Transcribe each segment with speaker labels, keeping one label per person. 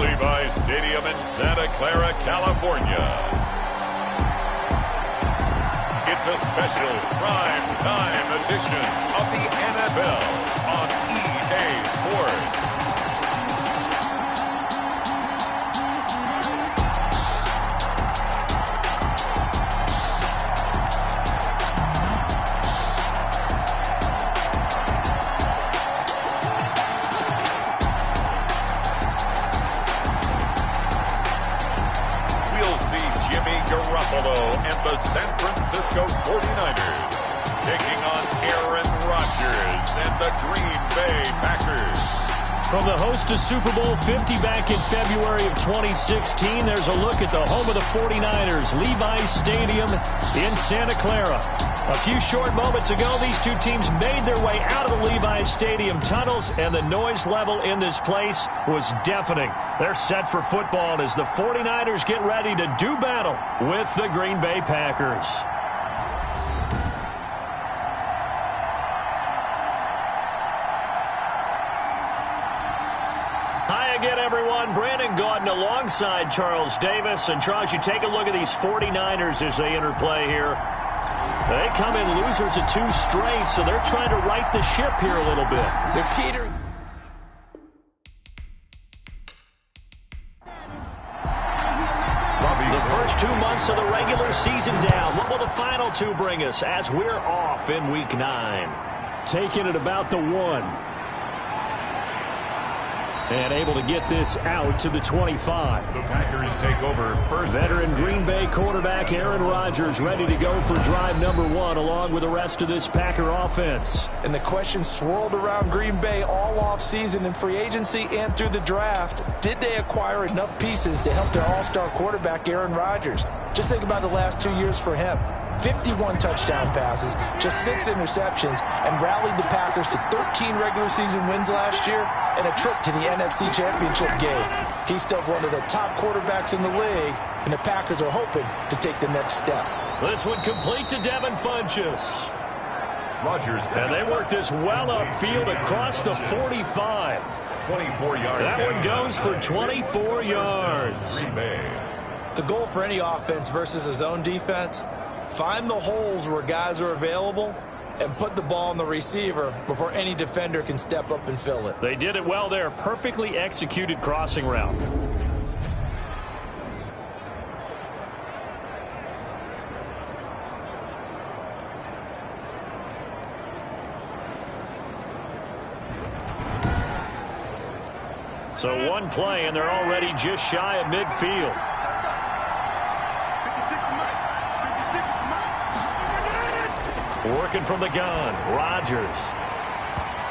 Speaker 1: Levi Stadium in Santa Clara, California. It's a special prime time edition of the NFL on EA Sports. Garoppolo and the San Francisco 49ers taking on Aaron Rodgers and the Green Bay Packers.
Speaker 2: From the host to Super Bowl 50 back in February of 2016, there's a look at the home of the 49ers, Levi's Stadium in Santa Clara. A few short moments ago, these two teams made their way out of the Levi's Stadium tunnels, and the noise level in this place was deafening. They're set for football as the 49ers get ready to do battle with the Green Bay Packers. Hi again, everyone. Brandon Gaudin alongside Charles Davis. And Charles, you take a look at these 49ers as they enter play here. They come in losers of 2 straight, so they're trying to right the ship here a little bit.
Speaker 3: They're teetering.
Speaker 2: The first 2 months of the regular season down. What will the final 2 bring us as we're off in Week 9? Taking it about the 1. And able to get this out to the 25.
Speaker 1: The Packers take over first.
Speaker 2: Veteran Green Bay quarterback Aaron Rodgers ready to go for drive number 1 along with the rest of this Packer offense.
Speaker 3: And the question swirled around Green Bay all offseason in free agency and through the draft. Did they acquire enough pieces to help their all-star quarterback Aaron Rodgers? Just think about the last 2 years for him. 51 touchdown passes, just 6 interceptions, and rallied the Packers to 13 regular season wins last year and a trip to the NFC Championship game. He's still one of the top quarterbacks in the league, and the Packers are hoping to take the next step.
Speaker 2: This one complete to Devin Funchess.
Speaker 1: Rodgers.
Speaker 2: And they work this well upfield across the 45.
Speaker 1: 24 yards.
Speaker 2: That one goes for 24 yards.
Speaker 1: Green Bay.
Speaker 3: The goal for any offense versus a zone defense, find the holes where guys are available and put the ball on the receiver before any defender can step up and fill it.
Speaker 2: They did it well there. Perfectly executed crossing route. So 1 play, and they're already just shy of midfield. Working from the gun, Rodgers.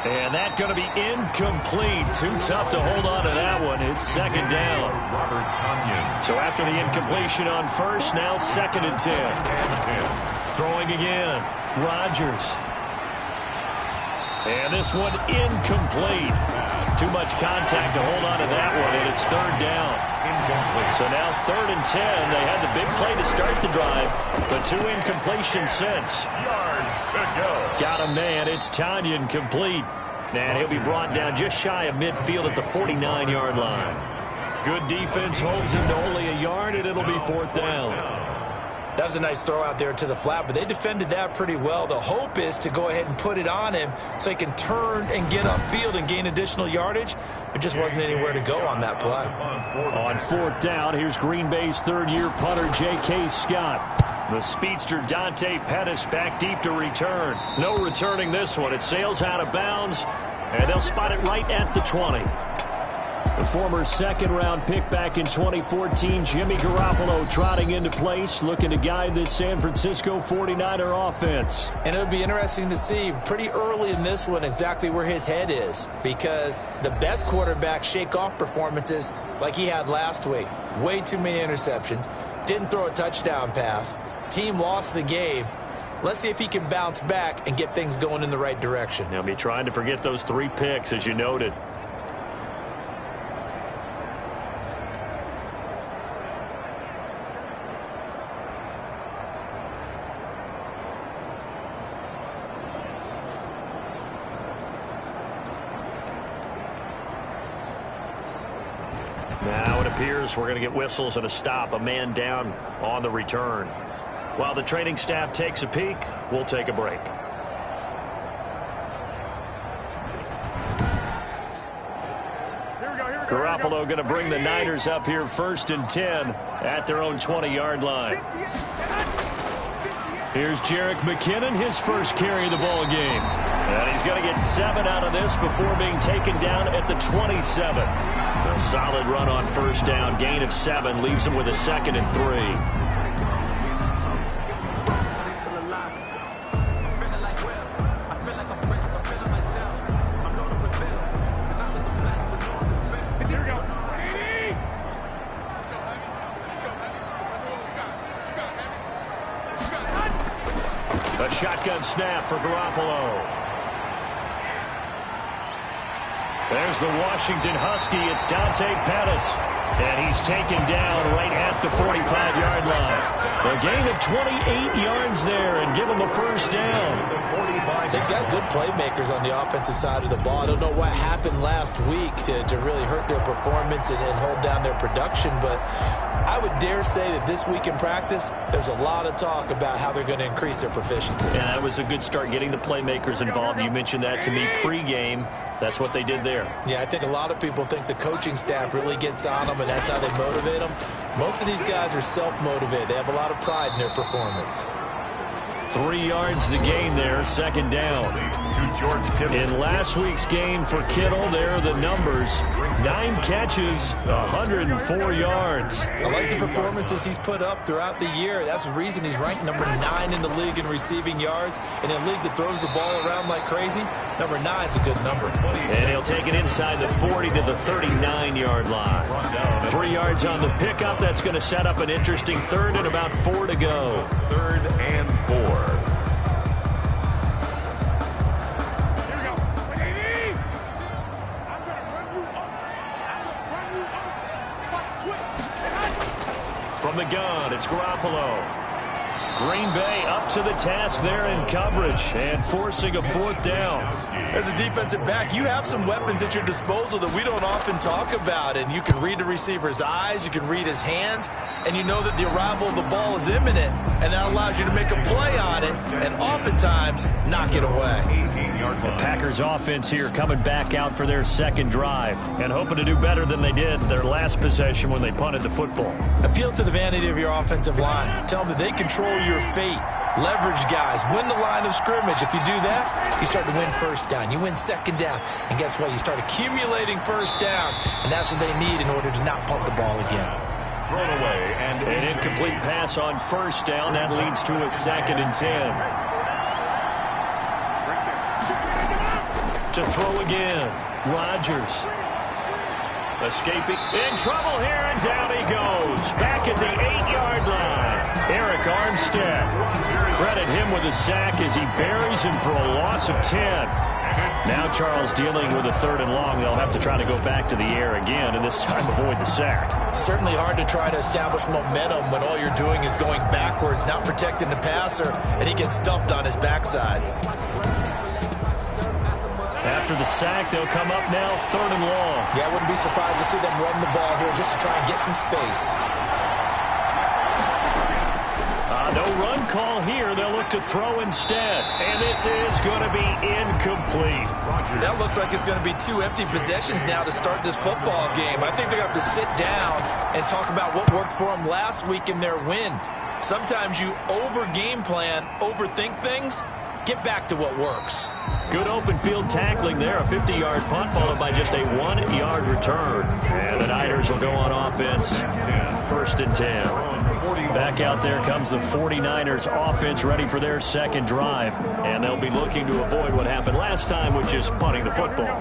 Speaker 2: And that's going to be incomplete. Too tough to hold on to that one. It's second down.
Speaker 1: Robert Tonyan.
Speaker 2: So after the incompletion on first, now 2nd and 10. Throwing again, Rodgers. And this one incomplete. Too much contact to hold on to that one, and it's 3rd down. So now 3rd and 10. They had the big play to start the drive, but 2 incompletions since.
Speaker 1: Yards to go.
Speaker 2: Got a man. It's Tonyan complete. And he'll be brought down just shy of midfield at the 49-yard line. Good defense holds him to only a yard, and it'll be 4th down.
Speaker 3: That was a nice throw out there to the flat, but they defended that pretty well. The hope is to go ahead and put it on him so he can turn and get upfield and gain additional yardage. There just wasn't anywhere to go on that play.
Speaker 2: On 4th down, here's Green Bay's 3rd-year punter, J.K. Scott. The speedster Dante Pettis back deep to return. No returning this one. It sails out of bounds, and they'll spot it right at the 20. The former 2nd-round pick back in 2014, Jimmy Garoppolo trotting into place, looking to guide this San Francisco 49er offense.
Speaker 3: And it'll be interesting to see pretty early in this one exactly where his head is, because the best quarterbacks shake off performances like he had last week. Way too many interceptions. Didn't throw a touchdown pass. Team lost the game. Let's see if he can bounce back and get things going in the right direction.
Speaker 2: He'll be trying to forget those 3 picks, as you noted. Now appears we're going to get whistles and a stop, a man down on the return. While the training staff takes a peek, we'll take a break. Garoppolo going to bring the Niners up here 1st and 10 at their own 20-yard line. Here's Jerick McKinnon, his first carry of the ball game. And he's going to get 7 out of this before being taken down at the 27. A solid run on 1st down, gain of 7, leaves him with a 2nd and 3. A shotgun snap for Garoppolo. There's the Washington Husky. It's Dante Pettis. And he's taken down right at the 45-yard line. A gain of 28 yards there and give him the 1st down.
Speaker 3: They've got good playmakers on the offensive side of the ball. I don't know what happened last week to really hurt their performance and hold down their production, but I would dare say that this week in practice, there's a lot of talk about how they're going to increase their proficiency.
Speaker 2: And that was a good start, getting the playmakers involved. You mentioned that to me pregame. That's what they did there.
Speaker 3: Yeah, I think a lot of people think the coaching staff really gets on them, and that's how they motivate them. Most of these guys are self-motivated. They have a lot of pride in their performance.
Speaker 2: 3 yards the gain there, 2nd down. In last week's game for Kittle, there are the numbers. 9 catches, 104 yards.
Speaker 3: I like the performances he's put up throughout the year. That's the reason he's ranked number 9 in the league in receiving yards. In a league that throws the ball around like crazy, number 9's a good number.
Speaker 2: And he'll take it inside the 40 to the 39-yard line. 3 yards on the pickup. That's going to set up an interesting 3rd and about 4 to go.
Speaker 1: 3rd and 4.
Speaker 2: From the gun, it's Garoppolo. Green Bay up to the task there in coverage and forcing a 4th down.
Speaker 3: As a defensive back, you have some weapons at your disposal that we don't often talk about. And you can read the receiver's eyes, you can read his hands, and you know that the arrival of the ball is imminent. And that allows you to make a play on it and oftentimes knock it away.
Speaker 2: The Packers offense here coming back out for their 2nd drive and hoping to do better than they did their last possession when they punted the football.
Speaker 3: Appeal to the vanity of your offensive line. Tell them that they control your fate. Leverage guys. Win the line of scrimmage. If you do that, you start to win 1st down. You win 2nd down. And guess what? You start accumulating 1st downs. And that's what they need in order to not punt the ball again.
Speaker 1: Thrown away and
Speaker 2: an incomplete pass on 1st down. That leads to a 2nd and 10. To throw again. Rodgers. Escaping. In trouble here, and down he goes. Back at the 8-yard line. Eric Armstead. Credit him with a sack as he buries him for a loss of 10. Now Charles dealing with a 3rd and long. They'll have to try to go back to the air again, and this time avoid the sack.
Speaker 3: Certainly hard to try to establish momentum when all you're doing is going backwards, not protecting the passer, and he gets dumped on his backside.
Speaker 2: After the sack, they'll come up now 3rd and long.
Speaker 3: Yeah, I wouldn't be surprised to see them run the ball here just to try and get some space.
Speaker 2: No run call here. They'll look to throw instead. And this is going to be incomplete.
Speaker 3: That looks like it's going to be 2 empty possessions now to start this football game. I think they're going to have to sit down and talk about what worked for them last week in their win. Sometimes you over-game plan, overthink things. Get back to what works.
Speaker 2: Good open field tackling there. A 50-yard punt followed by just a 1-yard return. And the Niners will go on offense. 1st and 10. Back out there comes the 49ers offense ready for their 2nd drive. And they'll be looking to avoid what happened last time with just punting the football.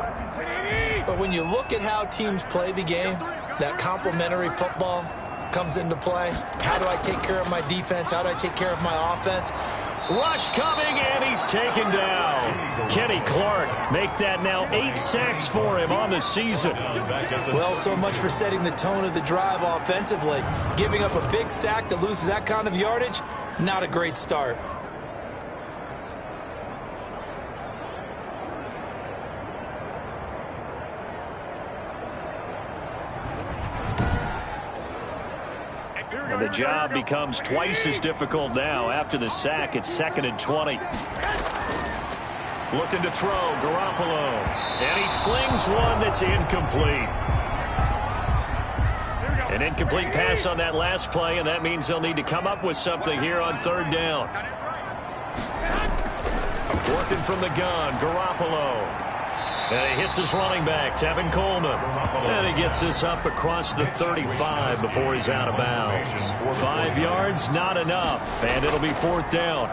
Speaker 3: But when you look at how teams play the game, that complementary football comes into play. How do I take care of my defense? How do I take care of my offense?
Speaker 2: Rush coming, and he's taken down. Kenny Clark make that now 8 sacks for him on the season.
Speaker 3: Well, so much for setting the tone of the drive offensively. Giving up a big sack that loses that kind of yardage, not a great start.
Speaker 2: The job becomes twice as difficult now. After the sack, it's 2nd and 20. Looking to throw, Garoppolo. And he slings one that's incomplete. An incomplete pass on that last play, and that means they'll need to come up with something here on 3rd down. Working from the gun, Garoppolo. And he hits his running back, Tevin Coleman. And he gets this up across the 35 before he's out of bounds. 5 yards, not enough, and it'll be 4th down.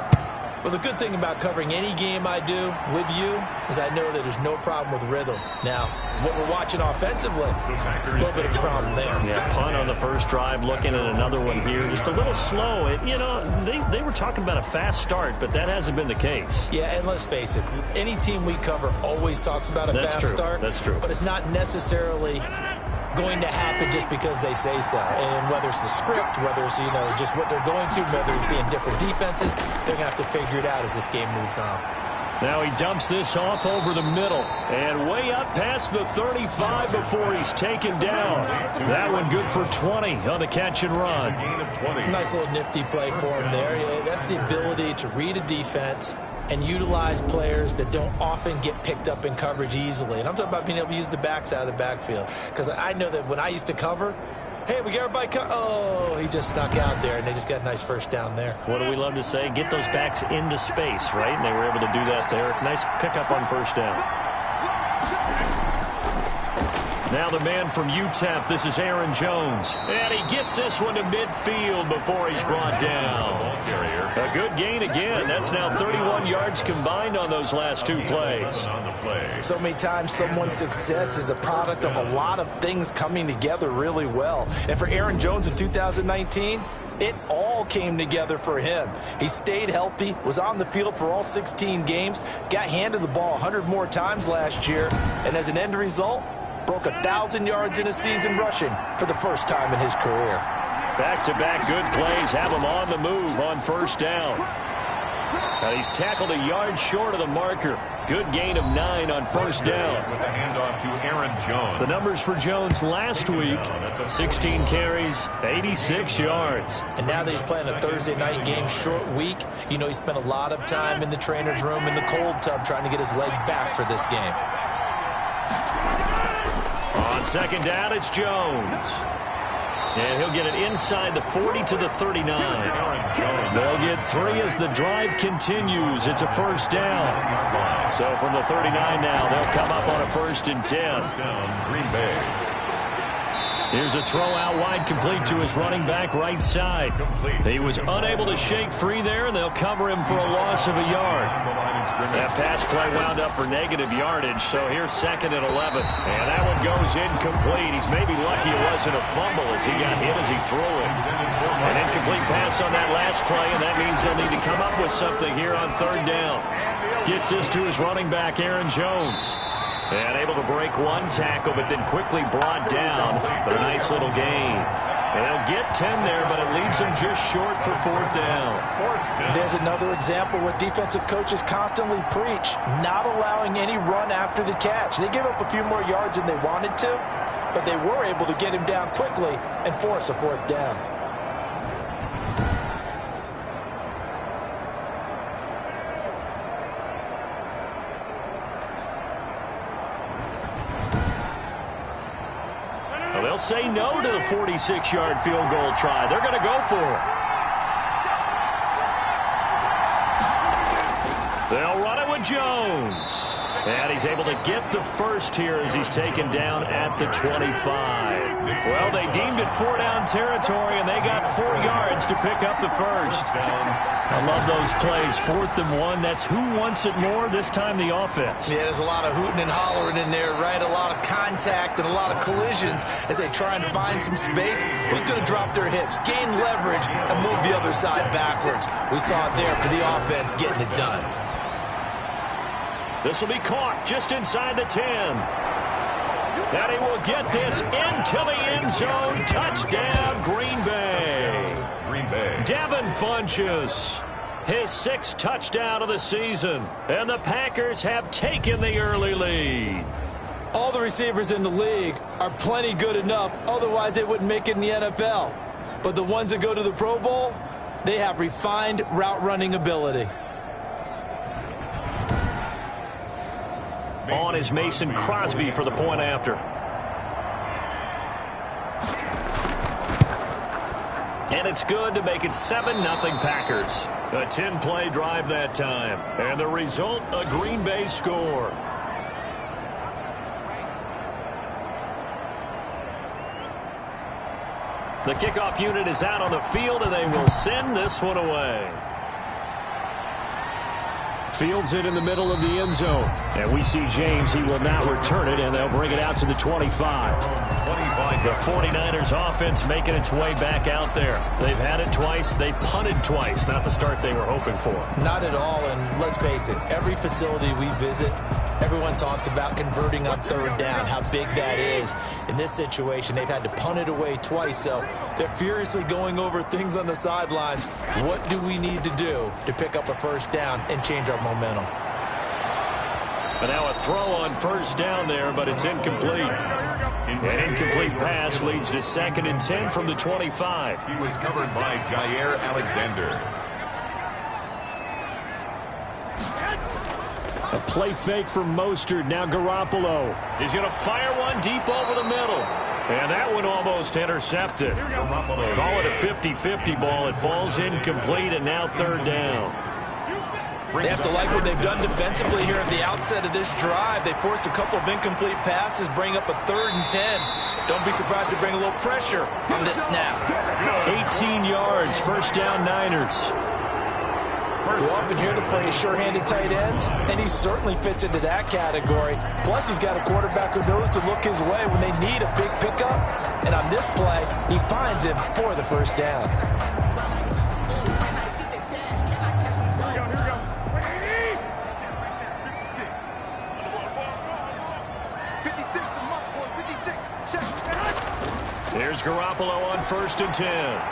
Speaker 3: Well, the good thing about covering any game I do with you is I know that there's no problem with rhythm. Now, what we're watching offensively, a little bit of a problem there.
Speaker 2: Yeah, punt on the first drive, looking at another one here. Just a little slow. They were talking about a fast start, but that hasn't been the case.
Speaker 3: Yeah, and let's face it, any team we cover always talks about a fast start.
Speaker 2: That's true.
Speaker 3: But it's not necessarily going to happen just because they say so. And whether it's the script, whether it's, just what they're going through, whether you're seeing different defenses, they're going to have to figure it out as this game moves on.
Speaker 2: Now he dumps this off over the middle and way up past the 35 before he's taken down. That one good for 20 on the catch and run.
Speaker 3: Nice little nifty play for him there. That's the ability to read a defense and utilize players that don't often get picked up in coverage easily. And I'm talking about being able to use the backs out of the backfield. Because I know that when I used to cover, hey, we got everybody oh, he just snuck out there, and they just got a nice first down there.
Speaker 2: What do we love to say? Get those backs into space, right? And they were able to do that there. Nice pickup on first down. Now the man from UTEP, this is Aaron Jones. And he gets this one to midfield before he's brought down. A good gain again. That's now 31 yards combined on those last 2 plays.
Speaker 3: So many times someone's success is the product of a lot of things coming together really well. And for Aaron Jones in 2019, it all came together for him. He stayed healthy, was on the field for all 16 games, got handed the ball 100 more times last year, and as an end result, broke 1,000 yards in a season rushing for the first time in his career.
Speaker 2: Back-to-back good plays have him on the move on first down. Now he's tackled a yard short of the marker. Good gain of 9 on first down.
Speaker 1: With the handoff to Aaron Jones.
Speaker 2: The numbers for Jones last week, 16 carries, 86 yards.
Speaker 3: And now that he's playing a Thursday night game, short week, he spent a lot of time in the trainer's room in the cold tub trying to get his legs back for this game.
Speaker 2: On second down, it's Jones. And he'll get it inside the 40 to the 39. They'll get 3 as the drive continues. It's a first down. So from the 39 now, they'll come up on a 1st and 10.
Speaker 1: Green Bay.
Speaker 2: Here's a throw out wide, complete to his running back right side. He was unable to shake free there, and they'll cover him for a loss of a yard. That pass play wound up for negative yardage, so here's 2nd and 11. And that one goes incomplete. He's maybe lucky it wasn't a fumble as he got hit as he threw it. An incomplete pass on that last play, and that means they'll need to come up with something here on 3rd down. Gets this to his running back, Aaron Jones. And able to break 1 tackle, but then quickly brought down. But a nice little gain. And they'll get 10 there, but it leaves them just short for 4th down.
Speaker 3: There's another example where defensive coaches constantly preach, not allowing any run after the catch. They gave up a few more yards than they wanted to, but they were able to get him down quickly and force a 4th down.
Speaker 2: They'll say no to the 46-yard field goal try. They're going to go for it. They'll run it with Jones. And he's able to get the first here as he's taken down at the 25. Well, they deemed it 4-down territory, and they got 4 yards to pick up the first. I love those plays. 4th and 1. That's who wants it more, this time the offense.
Speaker 3: Yeah, there's a lot of hooting and hollering in there, right? A lot of contact and a lot of collisions as they try and find some space. Who's going to drop their hips, gain leverage, and move the other side backwards? We saw it there for the offense getting it done.
Speaker 2: This will be caught just inside the 10. And he will get this into the end zone. Touchdown, Green Bay.
Speaker 1: Green Bay.
Speaker 2: Devin Funchess, his 6th touchdown of the season. And the Packers have taken the early lead.
Speaker 3: All the receivers in the league are plenty good enough. Otherwise, they wouldn't make it in the NFL. but the ones that go to the Pro Bowl, they have refined route running ability.
Speaker 2: On is Mason Crosby for the point after. And it's good to make it 7-0 Packers. A 10-play drive that time. And the result, a Green Bay score. The kickoff unit is out on the field, and they will send this one away. Fields it in the middle of the end zone. And we see James. He will not return it, and they'll bring it out to the 25. The 49ers offense making its way back out there. They've had it twice. They've punted twice. Not the start they were hoping for.
Speaker 3: Not at all, and let's face it, every facility we visit, everyone talks about converting on third down, how big that is. In this situation, they've had to punt it away twice, so they're furiously going over things on the sidelines. What do we need to do to pick up a first down and change our momentum?
Speaker 2: And now a throw on first down there, but it's incomplete. An incomplete pass leads to 2nd and 10 from the 25.
Speaker 1: He was covered by Jair Alexander.
Speaker 2: A play fake from Mostert. Now Garoppolo. He's going to fire one deep over the middle. And that one almost intercepted. Call it a 50-50 ball. It falls incomplete, and now 3rd down.
Speaker 3: They have to like what they've done defensively here at the outset of this drive. They forced a couple of incomplete passes, bring up a 3rd and 10. Don't be surprised to bring a little pressure on this snap.
Speaker 2: 18 yards, first down Niners.
Speaker 3: You often hear the phrase sure-handed tight ends, and he certainly fits into that category. Plus, he's got a quarterback who knows to look his way when they need a big pickup. And on this play, he finds him for the first down.
Speaker 2: Here's Garoppolo on 1st and 10.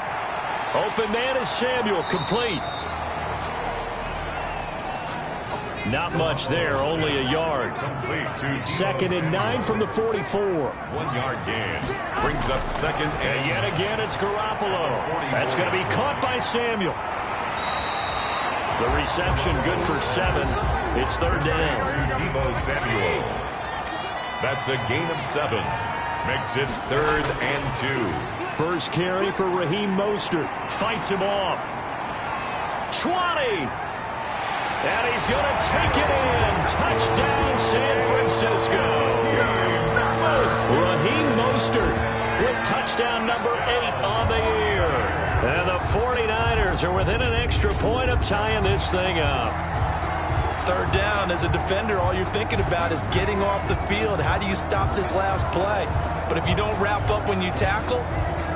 Speaker 2: Open man is Samuel, complete. Not much there, only a yard. 2nd and 9 from the 44.
Speaker 1: 1-yard gain. Brings up 2nd
Speaker 2: and yet again it's Garoppolo. That's going to be caught by Samuel. The reception good for 7. It's 3rd down.
Speaker 1: Deebo Samuel. That's a gain of 7. Makes it 3rd and 2.
Speaker 2: First carry for Raheem Mostert. Fights him off. 20. And he's going to take it in. Touchdown, San Francisco. Raheem Mostert with touchdown number 8 on the year. And the 49ers are within an extra point of tying this thing up.
Speaker 3: 3rd down, as a defender, all you're thinking about is getting off the field. How do you stop this last play? But if you don't wrap up when you tackle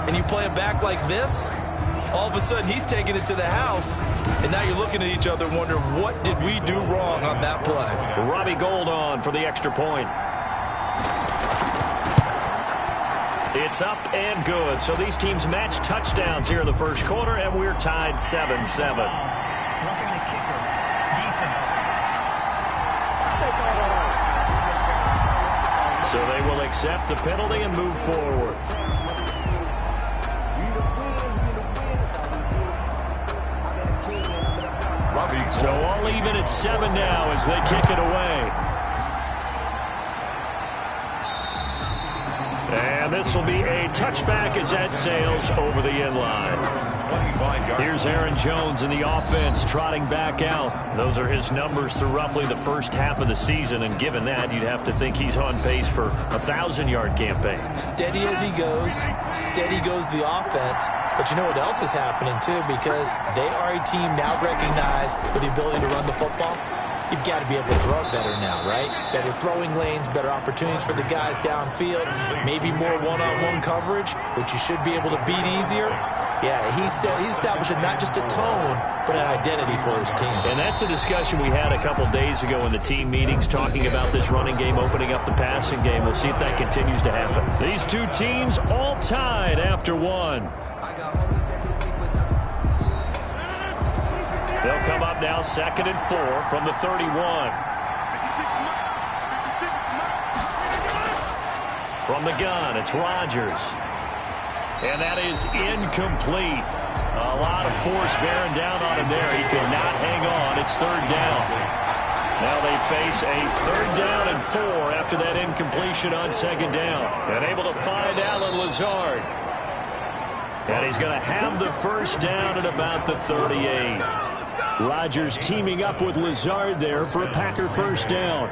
Speaker 3: and you play it back like this, all of a sudden he's taking it to the house, and now you're looking at each other wondering, what did we do wrong on that play?
Speaker 2: Robbie Gould on for the extra point. It's up and good. So these teams match touchdowns here in the first quarter, and we're tied 7-7.
Speaker 4: Roughing the kicker. Defense.
Speaker 2: So they will accept the penalty and move forward. So all even at 7 now as they kick it away. And this will be a touchback as that sails over the end line. Here's Aaron Jones in the offense trotting back out. Those are his numbers through roughly the first half of the season, and given that, you'd have to think he's on pace for a 1,000-yard campaign.
Speaker 3: Steady as he goes, steady goes the offense. But you know what else is happening, too, because they are a team now recognized with the ability to run the football. You've got to be able to throw it better now, right? Better throwing lanes, better opportunities for the guys downfield, maybe more one-on-one coverage, which you should be able to beat easier. Yeah, he's establishing not just a tone, but an identity for his team.
Speaker 2: And that's a discussion we had a couple days ago in the team meetings, talking about this running game opening up the passing game. We'll see if that continues to happen. These two teams all tied after one. They'll come up now 2nd and 4 from the 31. From the gun, it's Rodgers. And that is incomplete. A lot of force bearing down on him there. He could not hang on. It's third down. Now they face a third down and 4 after that incompletion on second down. And able to find Allen Lazard. And he's going to have the first down at about the 38. Rodgers teaming up with Lazard there for a Packer first down.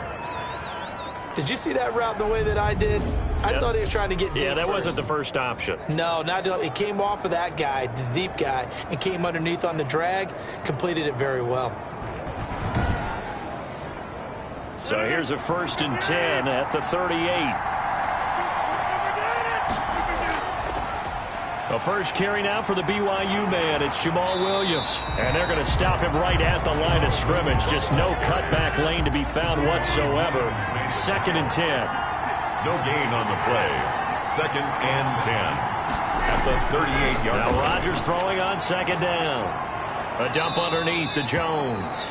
Speaker 3: Did you see that route the way that I did? I thought he was trying to get deep.
Speaker 2: Yeah, that
Speaker 3: first.
Speaker 2: wasn't the first option.
Speaker 3: No, it came off of that guy, the deep guy, and came underneath on the drag, completed it very well.
Speaker 2: So here's a 1st and 10 at the 38. The first carry now for the BYU man. It's Jamal Williams. And they're going to stop him right at the line of scrimmage. Just no cutback lane to be found whatsoever. 2nd and 10.
Speaker 1: No gain on the play. 2nd and 10. At the 38-yard line.
Speaker 2: Now Rodgers throwing on 2nd down. A dump underneath to Jones.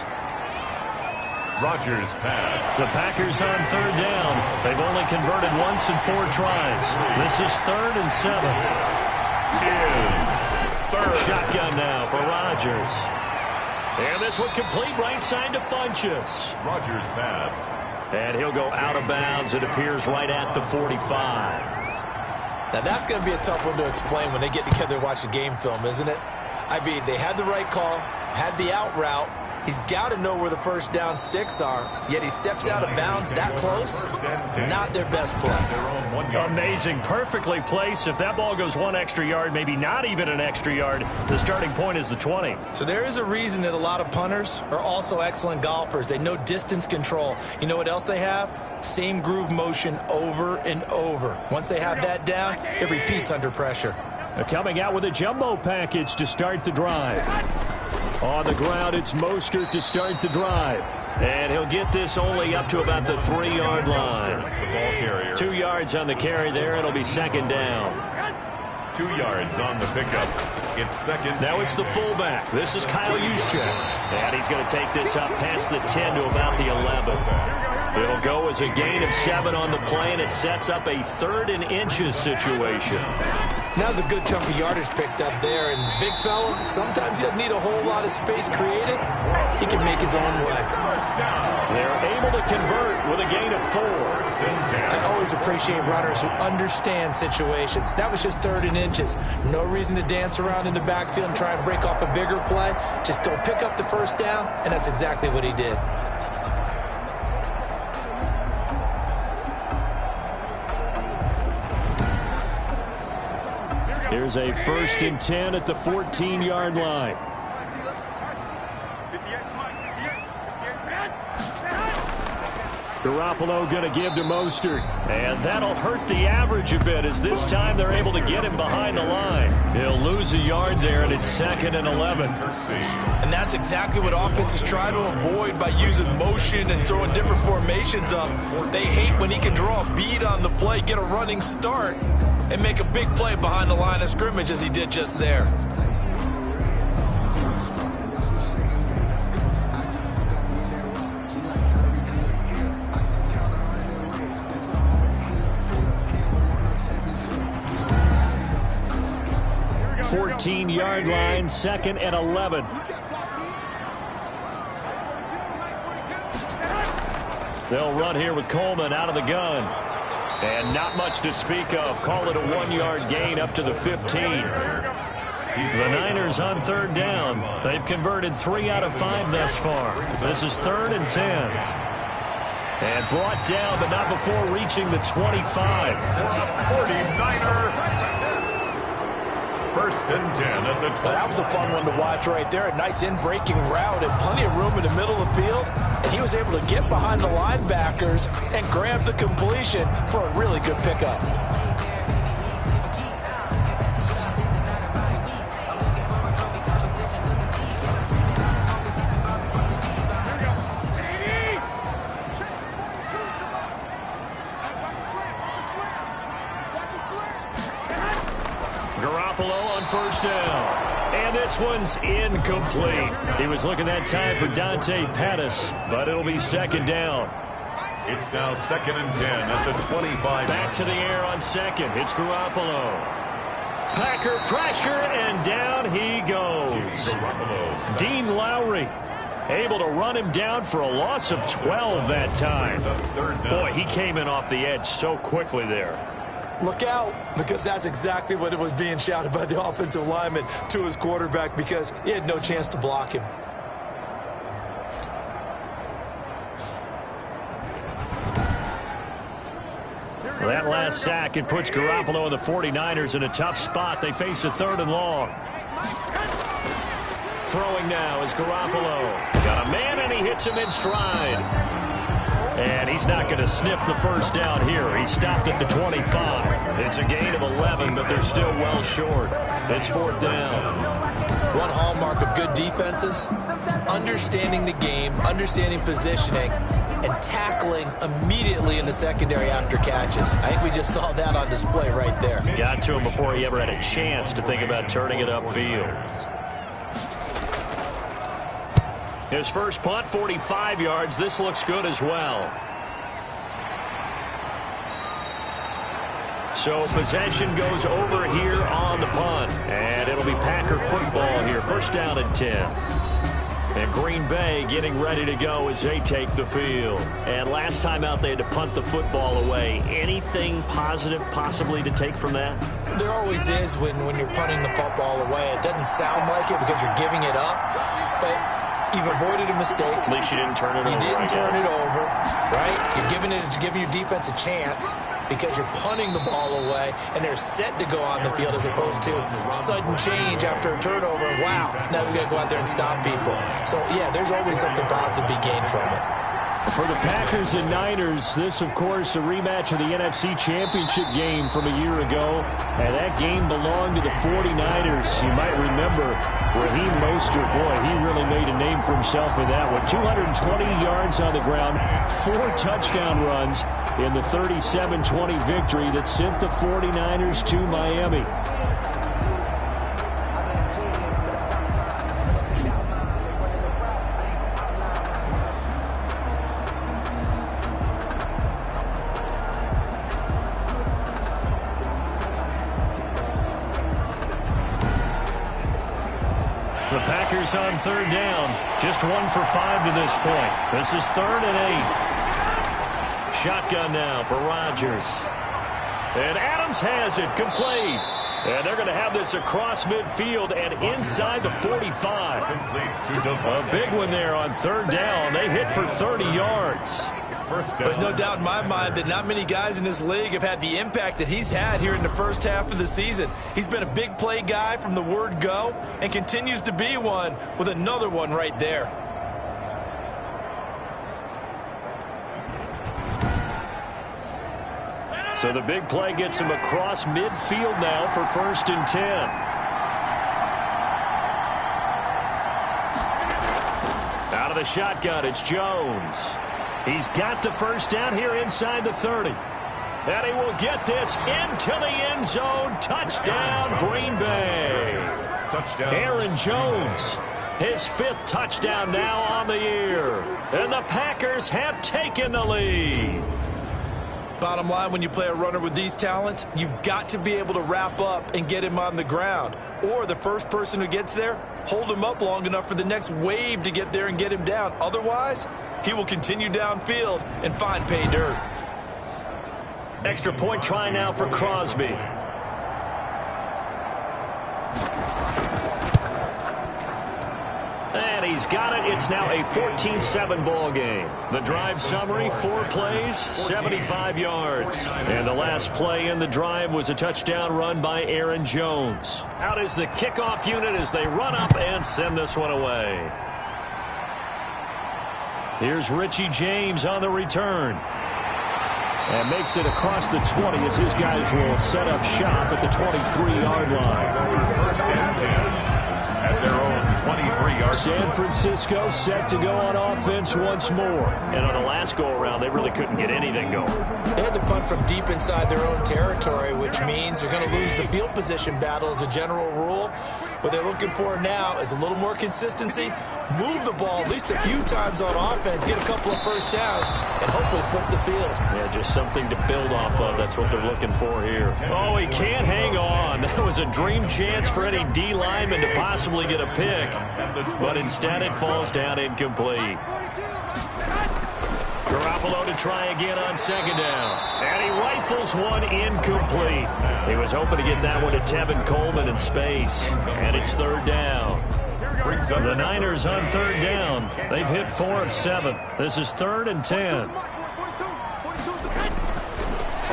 Speaker 1: Rodgers pass.
Speaker 2: The Packers on 3rd down. They've only converted once in 4 tries. This is 3rd and 7. Shotgun now for Rodgers. And this one complete right side to Funchess.
Speaker 1: Rodgers pass.
Speaker 2: And he'll go out of bounds. It appears right at the 45.
Speaker 3: Now that's going to be a tough one to explain when they get together and watch the game film, isn't it? I mean, they had the right call, had the out route. He's got to know where the first down sticks are, yet he steps out of bounds that close. Not their best play.
Speaker 2: Amazing. Perfectly placed. If that ball goes 1 extra yard, maybe not even an extra yard, the starting point is the 20.
Speaker 3: So there is a reason that a lot of punters are also excellent golfers. They know distance control. You know what else they have? Same groove motion over and over. Once they have that down, it repeats under pressure.
Speaker 2: Coming out with a jumbo package to start the drive. On the ground, it's Mostert to start the drive. And he'll get this only up to about the 3-yard line.
Speaker 1: The ball carrier.
Speaker 2: 2 yards on the carry there. It'll be 2nd down.
Speaker 1: 2 yards on the pickup. It's 2nd.
Speaker 2: Now it's the fullback. This is Kyle Juszczyk. And he's going to take this up past the 10 to about the 11. It'll go as a gain of 7 on the play, and it sets up a 3rd and inches situation.
Speaker 3: Now's a good chunk of yardage picked up there. And big fella, sometimes he doesn't need a whole lot of space created. He can make his own way.
Speaker 2: They're able to convert with a gain of 4.
Speaker 3: I always appreciate runners who understand situations. That was just 3rd and inches. No reason to dance around in the backfield and try and break off a bigger play. Just go pick up the first down, and that's exactly what he did.
Speaker 2: Here's a 1st and 10 at the 14-yard line. Garoppolo going to give to Mostert. And that'll hurt the average a bit as this time they're able to get him behind the line. He'll lose a yard there, and it's 2nd and 11.
Speaker 3: And that's exactly what offenses try to avoid by using motion and throwing different formations up. They hate when he can draw a bead on the play, get a running start, and make a big play behind the line of scrimmage as he did just there.
Speaker 2: Yard line, 2nd and 11. They'll run here with Coleman out of the gun. And not much to speak of. Call it a 1-yard gain up to the 15. The Niners on 3rd down. They've converted 3 out of 5 thus far. This is 3rd and 10. And brought down, but not before reaching the 25.
Speaker 1: 49er. 1st and 10 at the 20.
Speaker 3: Well, that was a fun one to watch right there. A nice in-breaking route and plenty of room in the middle of the field. And he was able to get behind the linebackers and grab the completion for a really good pickup.
Speaker 2: Garoppolo on 1st down. And this one's incomplete. He was looking that time for Dante Pettis, but it'll be 2nd down.
Speaker 1: It's now 2nd and 10 at the 25.
Speaker 2: Back to the air on 2nd. It's Garoppolo. Packer pressure, and down he goes. Dean Lowry able to run him down for a loss of 12 that time. Boy, he came in off the edge so quickly there.
Speaker 3: Look out, because that's exactly what it was being shouted by the offensive lineman to his quarterback, because he had no chance to block him.
Speaker 2: That last sack, it puts Garoppolo and the 49ers in a tough spot. They face a 3rd and long. Throwing now is Garoppolo. Got a man, and he hits him in stride. And he's not going to sniff the first down here. He stopped at the 25. It's a gain of 11, but they're still well short. It's 4th down.
Speaker 3: One hallmark of good defenses is understanding the game, understanding positioning, and tackling immediately in the secondary after catches. I think we just saw that on display right there.
Speaker 2: Got to him before he ever had a chance to think about turning it upfield. His first punt, 45 yards. This looks good as well. So possession goes over here on the punt. And it'll be Packer football here. 1st down and 10. And Green Bay getting ready to go as they take the field. And last time out, they had to punt the football away. Anything positive possibly to take from that?
Speaker 3: There always is when you're punting the football away. It doesn't sound like it because you're giving it up, but you've avoided a mistake.
Speaker 2: At least you didn't turn it over.
Speaker 3: You didn't turn it over, right? You're giving your defense a chance because you're punting the ball away, and they're set to go on the field as opposed to sudden change after a turnover. Wow, now we got to go out there and stop people. So, yeah, there's always something positive to be gained from it.
Speaker 2: For the Packers and Niners, this, of course, a rematch of the NFC Championship game from a year ago. And that game belonged to the 49ers. You might remember Raheem Mostert. Boy, he really made a name for himself in that one. 220 yards on the ground, 4 touchdown runs in the 37-20 victory that sent the 49ers to Miami. The Packers on 3rd down. Just 1 for 5 to this point. This is 3rd and 8. Shotgun now for Rodgers. And Adams has it complete. And they're going to have this across midfield and inside the 45. A big one there on 3rd down. They hit for 30 yards.
Speaker 3: There's no doubt in my mind that not many guys in this league have had the impact that he's had here in the first half of the season. He's been a big play guy from the word go and continues to be one with another one right there.
Speaker 2: So the big play gets him across midfield now for 1st and 10. Out of the shotgun, it's Jones. He's got the first down here inside the 30. And he will get this into the end zone. Touchdown, Green Bay. Touchdown. Aaron Jones, his 5th touchdown now on the year. And the Packers have taken the lead.
Speaker 3: Bottom line, when you play a runner with these talents, you've got to be able to wrap up and get him on the ground. Or the first person who gets there, hold him up long enough for the next wave to get there and get him down. Otherwise, he will continue downfield and find pay dirt.
Speaker 2: Extra point try now for Crosby. And he's got it. It's now a 14-7 ball game. The drive summary, 4 plays, 75 yards. And the last play in the drive was a touchdown run by Aaron Jones. Out is the kickoff unit as they run up and send this one away. Here's Richie James on the return. And makes it across the 20 as his guys will set up shop at the 23-yard line.
Speaker 1: First and 10 at their own 23-yard.
Speaker 2: San Francisco set to go on offense once more. And on the last go-around, they really couldn't get anything going.
Speaker 3: They had to punt from deep inside their own territory, which means they're going to lose the field position battle as a general rule. What they're looking for now is a little more consistency, move the ball at least a few times on offense, get a couple of first downs, and hopefully flip the field.
Speaker 2: Yeah, just something to build off of. That's what they're looking for here. Oh, he can't hang on. It was a dream chance for any D lineman to possibly get a pick, but instead it falls down incomplete. Garoppolo to try again on second down. And he rifles one incomplete. He was hoping to get that one to Tevin Coleman in space. And it's third down. The Niners on third down. They've hit 4 of 7. This is 3rd and 10.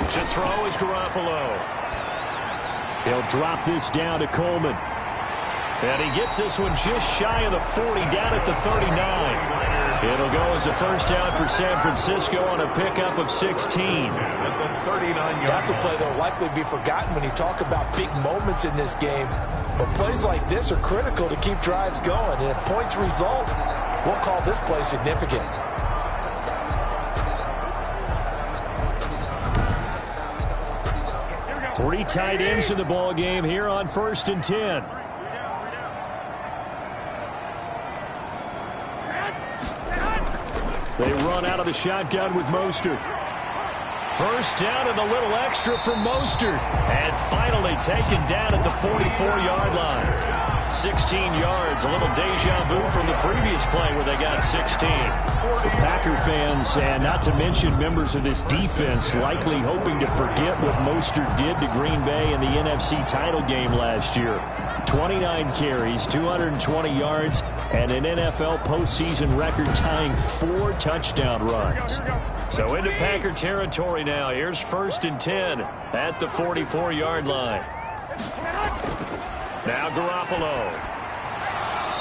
Speaker 2: To throw is Garoppolo. He'll drop this down to Coleman. And he gets this one just shy of the 40, down at the 39. It'll go as a first down for San Francisco on a pickup of 16.
Speaker 3: That's a play that will likely be forgotten when you talk about big moments in this game. But plays like this are critical to keep drives going. And if points result, we'll call this play significant.
Speaker 2: Three tight ends in the ball game here on 1st and 10. They run out of the shotgun with Mostert. First down and a little extra for Mostert. And finally taken down at the 44-yard line. 16 yards, a little deja vu from the previous play where they got 16. The Packer fans, and not to mention members of this defense, likely hoping to forget what Mostert did to Green Bay in the NFC title game last year. 29 carries, 220 yards, and an NFL postseason record-tying 4 touchdown runs. So into Packer territory now. Here's 1st and 10 at the 44-yard line. Now Garoppolo.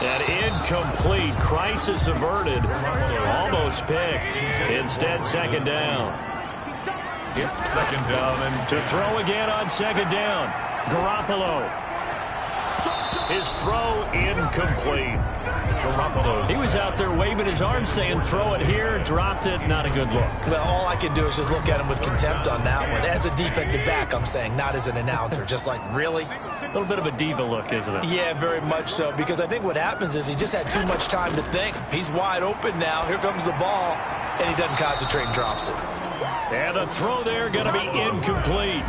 Speaker 2: And incomplete. Crisis averted. Almost picked. Instead, second down.
Speaker 1: It's second down. And
Speaker 2: to throw again on second down. Garoppolo. His throw incomplete. He was out there waving his arms saying throw it here, dropped it, not a good look.
Speaker 3: Well, all I can do is just look at him with contempt on that one. As a defensive back, I'm saying, not as an announcer. Just like, really?
Speaker 2: A little bit of a diva look, isn't it?
Speaker 3: Yeah, very much so, because I think what happens is he just had too much time to think. He's wide open now. Here comes the ball, and he doesn't concentrate and drops it.
Speaker 2: And the throw there going to be incomplete.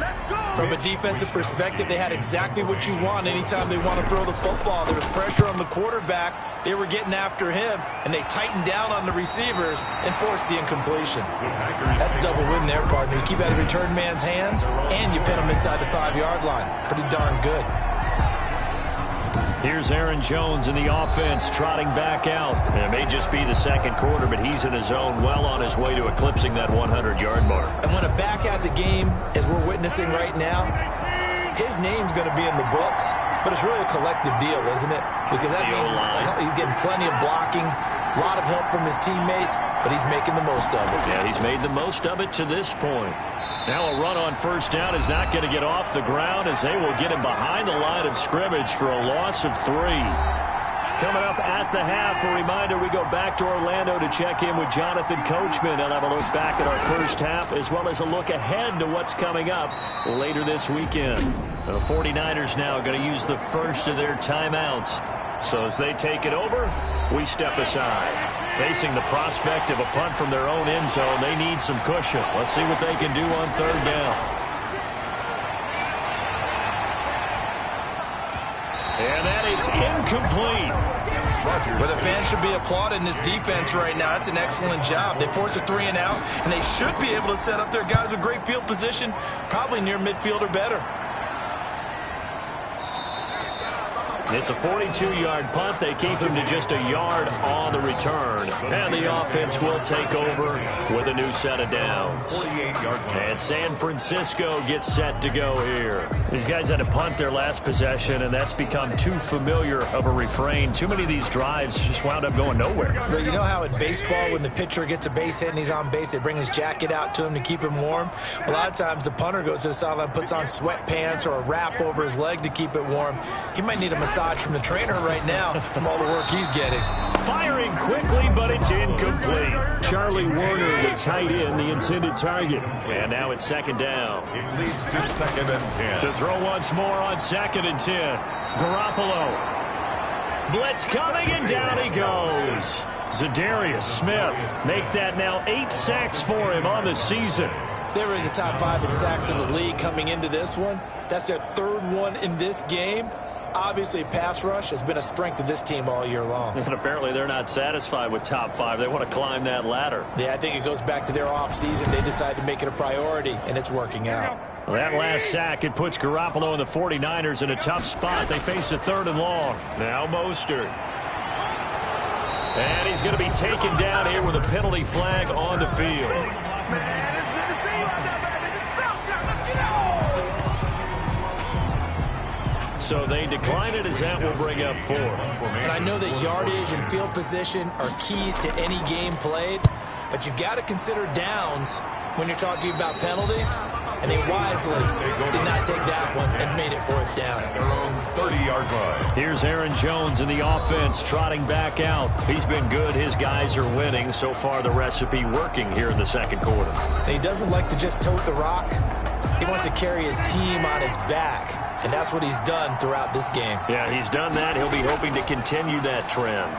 Speaker 3: From a defensive perspective, they had exactly what you want anytime they want to throw the football. There was pressure on the quarterback. They were getting after him, and they tightened down on the receivers and forced the incompletion. That's a double win there, partner. You keep out of return man's hands, and you pin him inside the 5-yard line. Pretty darn good.
Speaker 2: Here's Aaron Jones in the offense, trotting back out. It may just be the second quarter, but he's in his zone, well on his way to eclipsing that 100-yard mark.
Speaker 3: And when a back has a game, as we're witnessing right now, his name's going to be in the books, but it's really a collective deal, isn't it? Because that means he's getting plenty of blocking, a lot of help from his teammates, but he's making the most of it.
Speaker 2: Yeah, he's made the most of it to this point. Now a run on first down is not going to get off the ground as they will get him behind the line of scrimmage for a loss of 3. Coming up at the half, a reminder, we go back to Orlando to check in with Jonathan Coachman. He'll have a look back at our first half as well as a look ahead to what's coming up later this weekend. The 49ers now going to use the first of their timeouts. So as they take it over, we step aside. Facing the prospect of a punt from their own end zone, they need some cushion. Let's see what they can do on third down. And that is incomplete.
Speaker 3: Well, the fans should be applauding this defense right now. That's an excellent job. They force a 3-and-out, and they should be able to set up their guys with great field position, probably near midfield or better.
Speaker 2: It's a 42-yard punt. They keep him to just a yard on the return. And the offense will take over with a new set of downs. And San Francisco gets set to go here. These guys had to punt their last possession, and that's become too familiar of a refrain. Too many of these drives just wound up going nowhere.
Speaker 3: Well, you know how in baseball, when the pitcher gets a base hit and he's on base, they bring his jacket out to him to keep him warm? A lot of times the punter goes to the sideline, puts on sweatpants or a wrap over his leg to keep it warm. He might need a massage from the trainer right now from all the work he's getting.
Speaker 2: Firing quickly, but it's incomplete. Charlie Warner, the tight end, the intended target. And now it's second down.
Speaker 1: It leads to 2nd and 10.
Speaker 2: To throw once more on 2nd and 10. Garoppolo. Blitz coming, and down he goes. Za'Darius Smith make that now 8 sacks for him on the season.
Speaker 3: They were in the top 5 in sacks in the league coming into this one. That's their 3rd one in this game. Obviously, pass rush has been a strength of this team all year long.
Speaker 2: And apparently they're not satisfied with top 5. They want to climb that ladder.
Speaker 3: Yeah, I think it goes back to their offseason. They decided to make it a priority, and it's working out.
Speaker 2: Well, that last sack, it puts Garoppolo and the 49ers in a tough spot. They face a 3rd and long. Now Mostert. And he's going to be taken down here with a penalty flag on the field. So they decline it as that will bring up 4th.
Speaker 3: And I know that yardage and field position are keys to any game played, but you've got to consider downs when you're talking about penalties, and they wisely did not take that one and made it 4th down.
Speaker 1: Their own 30-yard line.
Speaker 2: Here's Aaron Jones in the offense trotting back out. He's been good. His guys are winning. So far, the recipe working here in the 2nd quarter.
Speaker 3: And he doesn't like to just tote the rock. He wants to carry his team on his back, and that's what he's done throughout this game.
Speaker 2: Yeah, he's done that. He'll be hoping to continue that trend.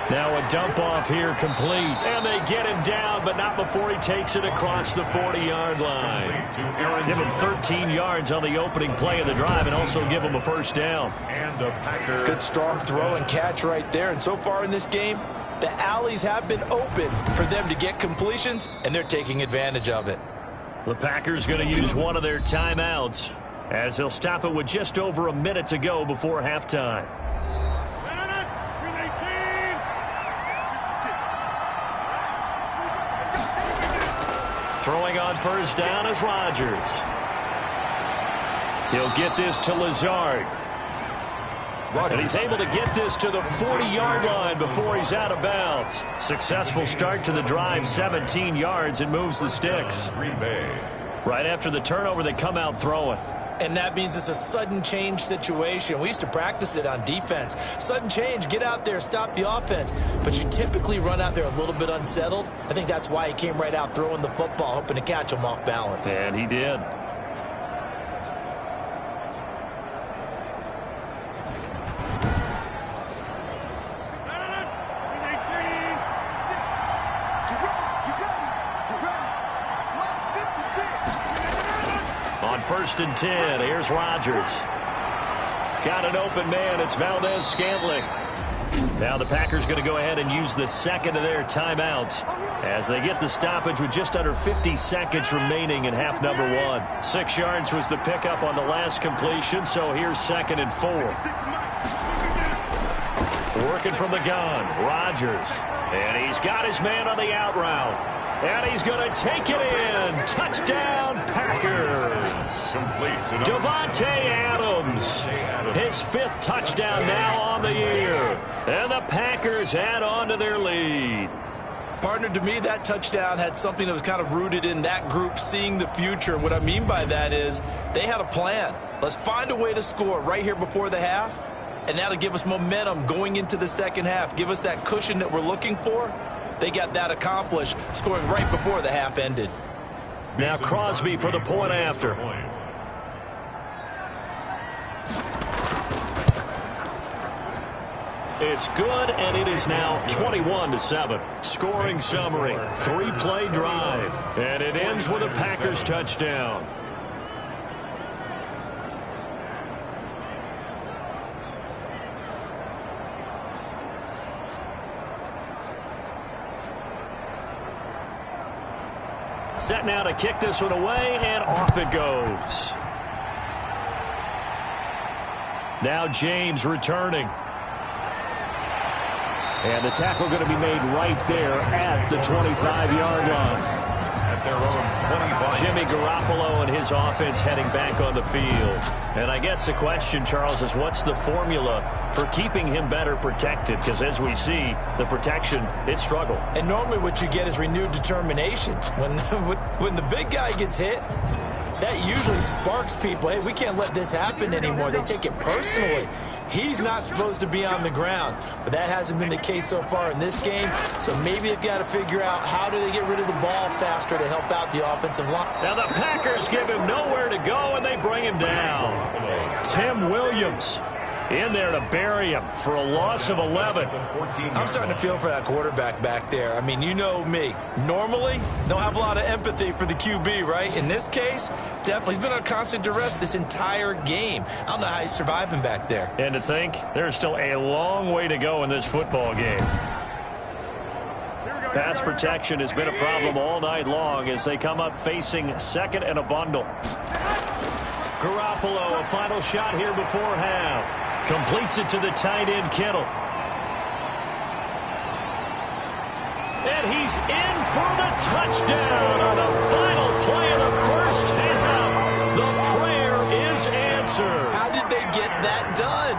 Speaker 2: Now a dump off here complete. And they get him down, but not before he takes it across the 40-yard line. Give him 13 yards on the opening play of the drive and also give him a 1st down.
Speaker 1: And the Packers.
Speaker 3: Good strong throw and catch right there. And so far in this game, the alleys have been open for them to get completions, and they're taking advantage of it.
Speaker 2: The Packers going to use one of their timeouts as they'll stop it with just over a minute to go before halftime. Throwing on 1st down is Rodgers. He'll get this to Lazard. And he's able to get this to the 40-yard line before he's out of bounds. Successful start to the drive, 17 yards, and moves the sticks.
Speaker 1: Green Bay.
Speaker 2: Right after the turnover, they come out throwing.
Speaker 3: And that means it's a sudden change situation. We used to practice it on defense. Sudden change, get out there, stop the offense. But you typically run out there a little bit unsettled. I think that's why he came right out throwing the football, hoping to catch him off balance.
Speaker 2: And he did. On 1st and 10, here's Rodgers. Got an open man. It's Valdez-Scantling. Now the Packers going to go ahead and use the 2nd of their timeouts as they get the stoppage with just under 50 seconds remaining in half number 1. 6 yards was the pickup on the last completion, so here's 2nd and 4. Working from the gun, Rodgers. And he's got his man on the out route. And he's going to take it in. Touchdown, Packers.
Speaker 1: Complete.
Speaker 2: Davante Adams. His 5th touchdown now on the year. And the Packers add on to their lead.
Speaker 3: Partner, to me, that touchdown had something that was kind of rooted in that group seeing the future. And what I mean by that is they had a plan. Let's find a way to score right here before the half. And that'll give us momentum going into the 2nd half. Give us that cushion that we're looking for. They got that accomplished, scoring right before the half ended.
Speaker 2: Now Crosby for the point after. It's good, and it is now 21-7. Scoring summary, 3-play drive, and it ends with a Packers touchdown. Set now to kick this one away, and off it goes. Now James returning. And the tackle going to be made right there at the 25-yard line.
Speaker 1: At their own 25.
Speaker 2: Jimmy Garoppolo and his offense heading back on the field. And I guess the question, Charles, is what's the formula for keeping him better protected? Because as we see, the protection, it struggled.
Speaker 3: And normally what you get is renewed determination. When the big guy gets hit, that usually sparks people. Hey, we can't let this happen anymore. They take it personally. He's not supposed to be on the ground, but that hasn't been the case so far in this game. So maybe they've got to figure out how do they get rid of the ball faster to help out the offensive line.
Speaker 2: Now the Packers give him nowhere to go, and they bring him down. Tim Williams In there to bury him for a loss of 11.
Speaker 3: I'm starting to feel for that quarterback back there. I mean, you know me. Normally, don't have a lot of empathy for the QB, right? In this case, definitely. He's been on constant duress this entire game. I don't know how he's surviving back there.
Speaker 2: And to think, there's still a long way to go in this football game. Pass protection has been a problem all night long as they come up facing second and a bundle. Garoppolo, a final shot here before half. Completes it to the tight end, Kittle. And he's in for the touchdown on the final play of the first half. The prayer is answered.
Speaker 3: How did they get that done?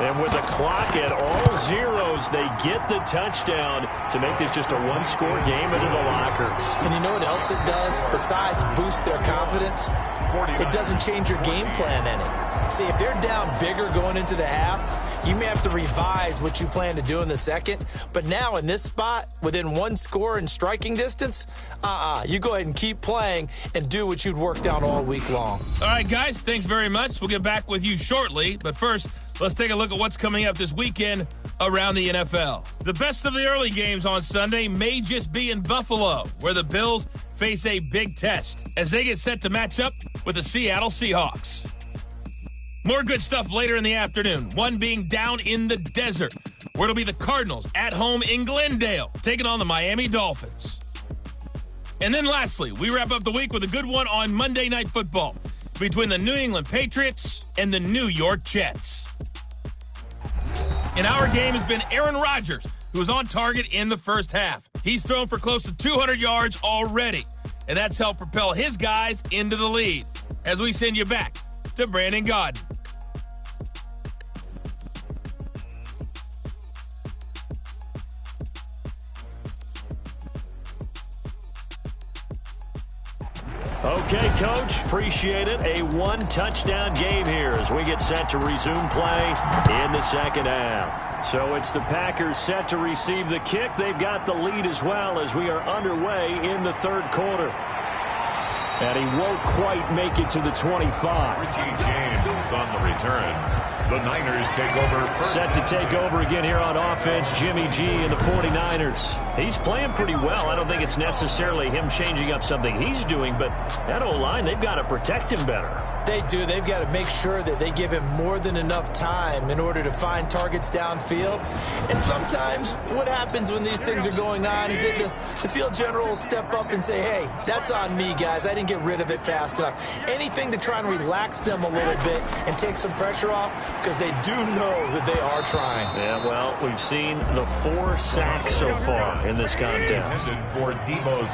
Speaker 2: And with the clock at all zeros, they get the touchdown to make this just a one-score game into the lockers.
Speaker 3: And you know what else it does? Besides boost their confidence, it doesn't change your game plan any. See, if they're down bigger going into the half, you may have to revise what you plan to do in the second. But now in this spot, within one score and striking distance, you go ahead and keep playing and do what you'd worked out all week long.
Speaker 5: All right, guys, thanks very much. We'll get back with you shortly. But first, let's take a look at what's coming up this weekend around the NFL. The best of the early games on Sunday may just be in Buffalo, where the Bills face a big test as they get set to match up with the Seattle Seahawks. More good stuff later in the afternoon, one being down in the desert, where it'll be the Cardinals at home in Glendale, taking on the Miami Dolphins. And then lastly, we wrap up the week with a good one on Monday Night Football between the New England Patriots and the New York Jets. And our game has been Aaron Rodgers, who was on target in the first half. He's thrown for close to 200 yards already, and that's helped propel his guys into the lead. As we send you back to Brandon Gaudin.
Speaker 2: Okay, Coach, appreciate it. A one-touchdown game here as we get set to resume play in the second half. So it's the Packers set to receive the kick. They've got the lead as well as we are underway in the third quarter. And he won't quite make it to the 25.
Speaker 1: Richie James on the return. The Niners take over first.
Speaker 2: Set to take over again here on offense, Jimmy G and the 49ers. He's playing pretty well. I don't think it's necessarily him changing up something he's doing, but that O-line, they've got to protect him better.
Speaker 3: They do. They've got to make sure that they give him more than enough time in order to find targets downfield. And sometimes what happens when these things are going on is that the field general will step up and say, hey, that's on me, guys. I didn't get rid of it fast enough. Anything to try and relax them a little bit and take some pressure off, because they do know that they are trying.
Speaker 2: Yeah, well, we've seen the 4 sacks so far in this contest.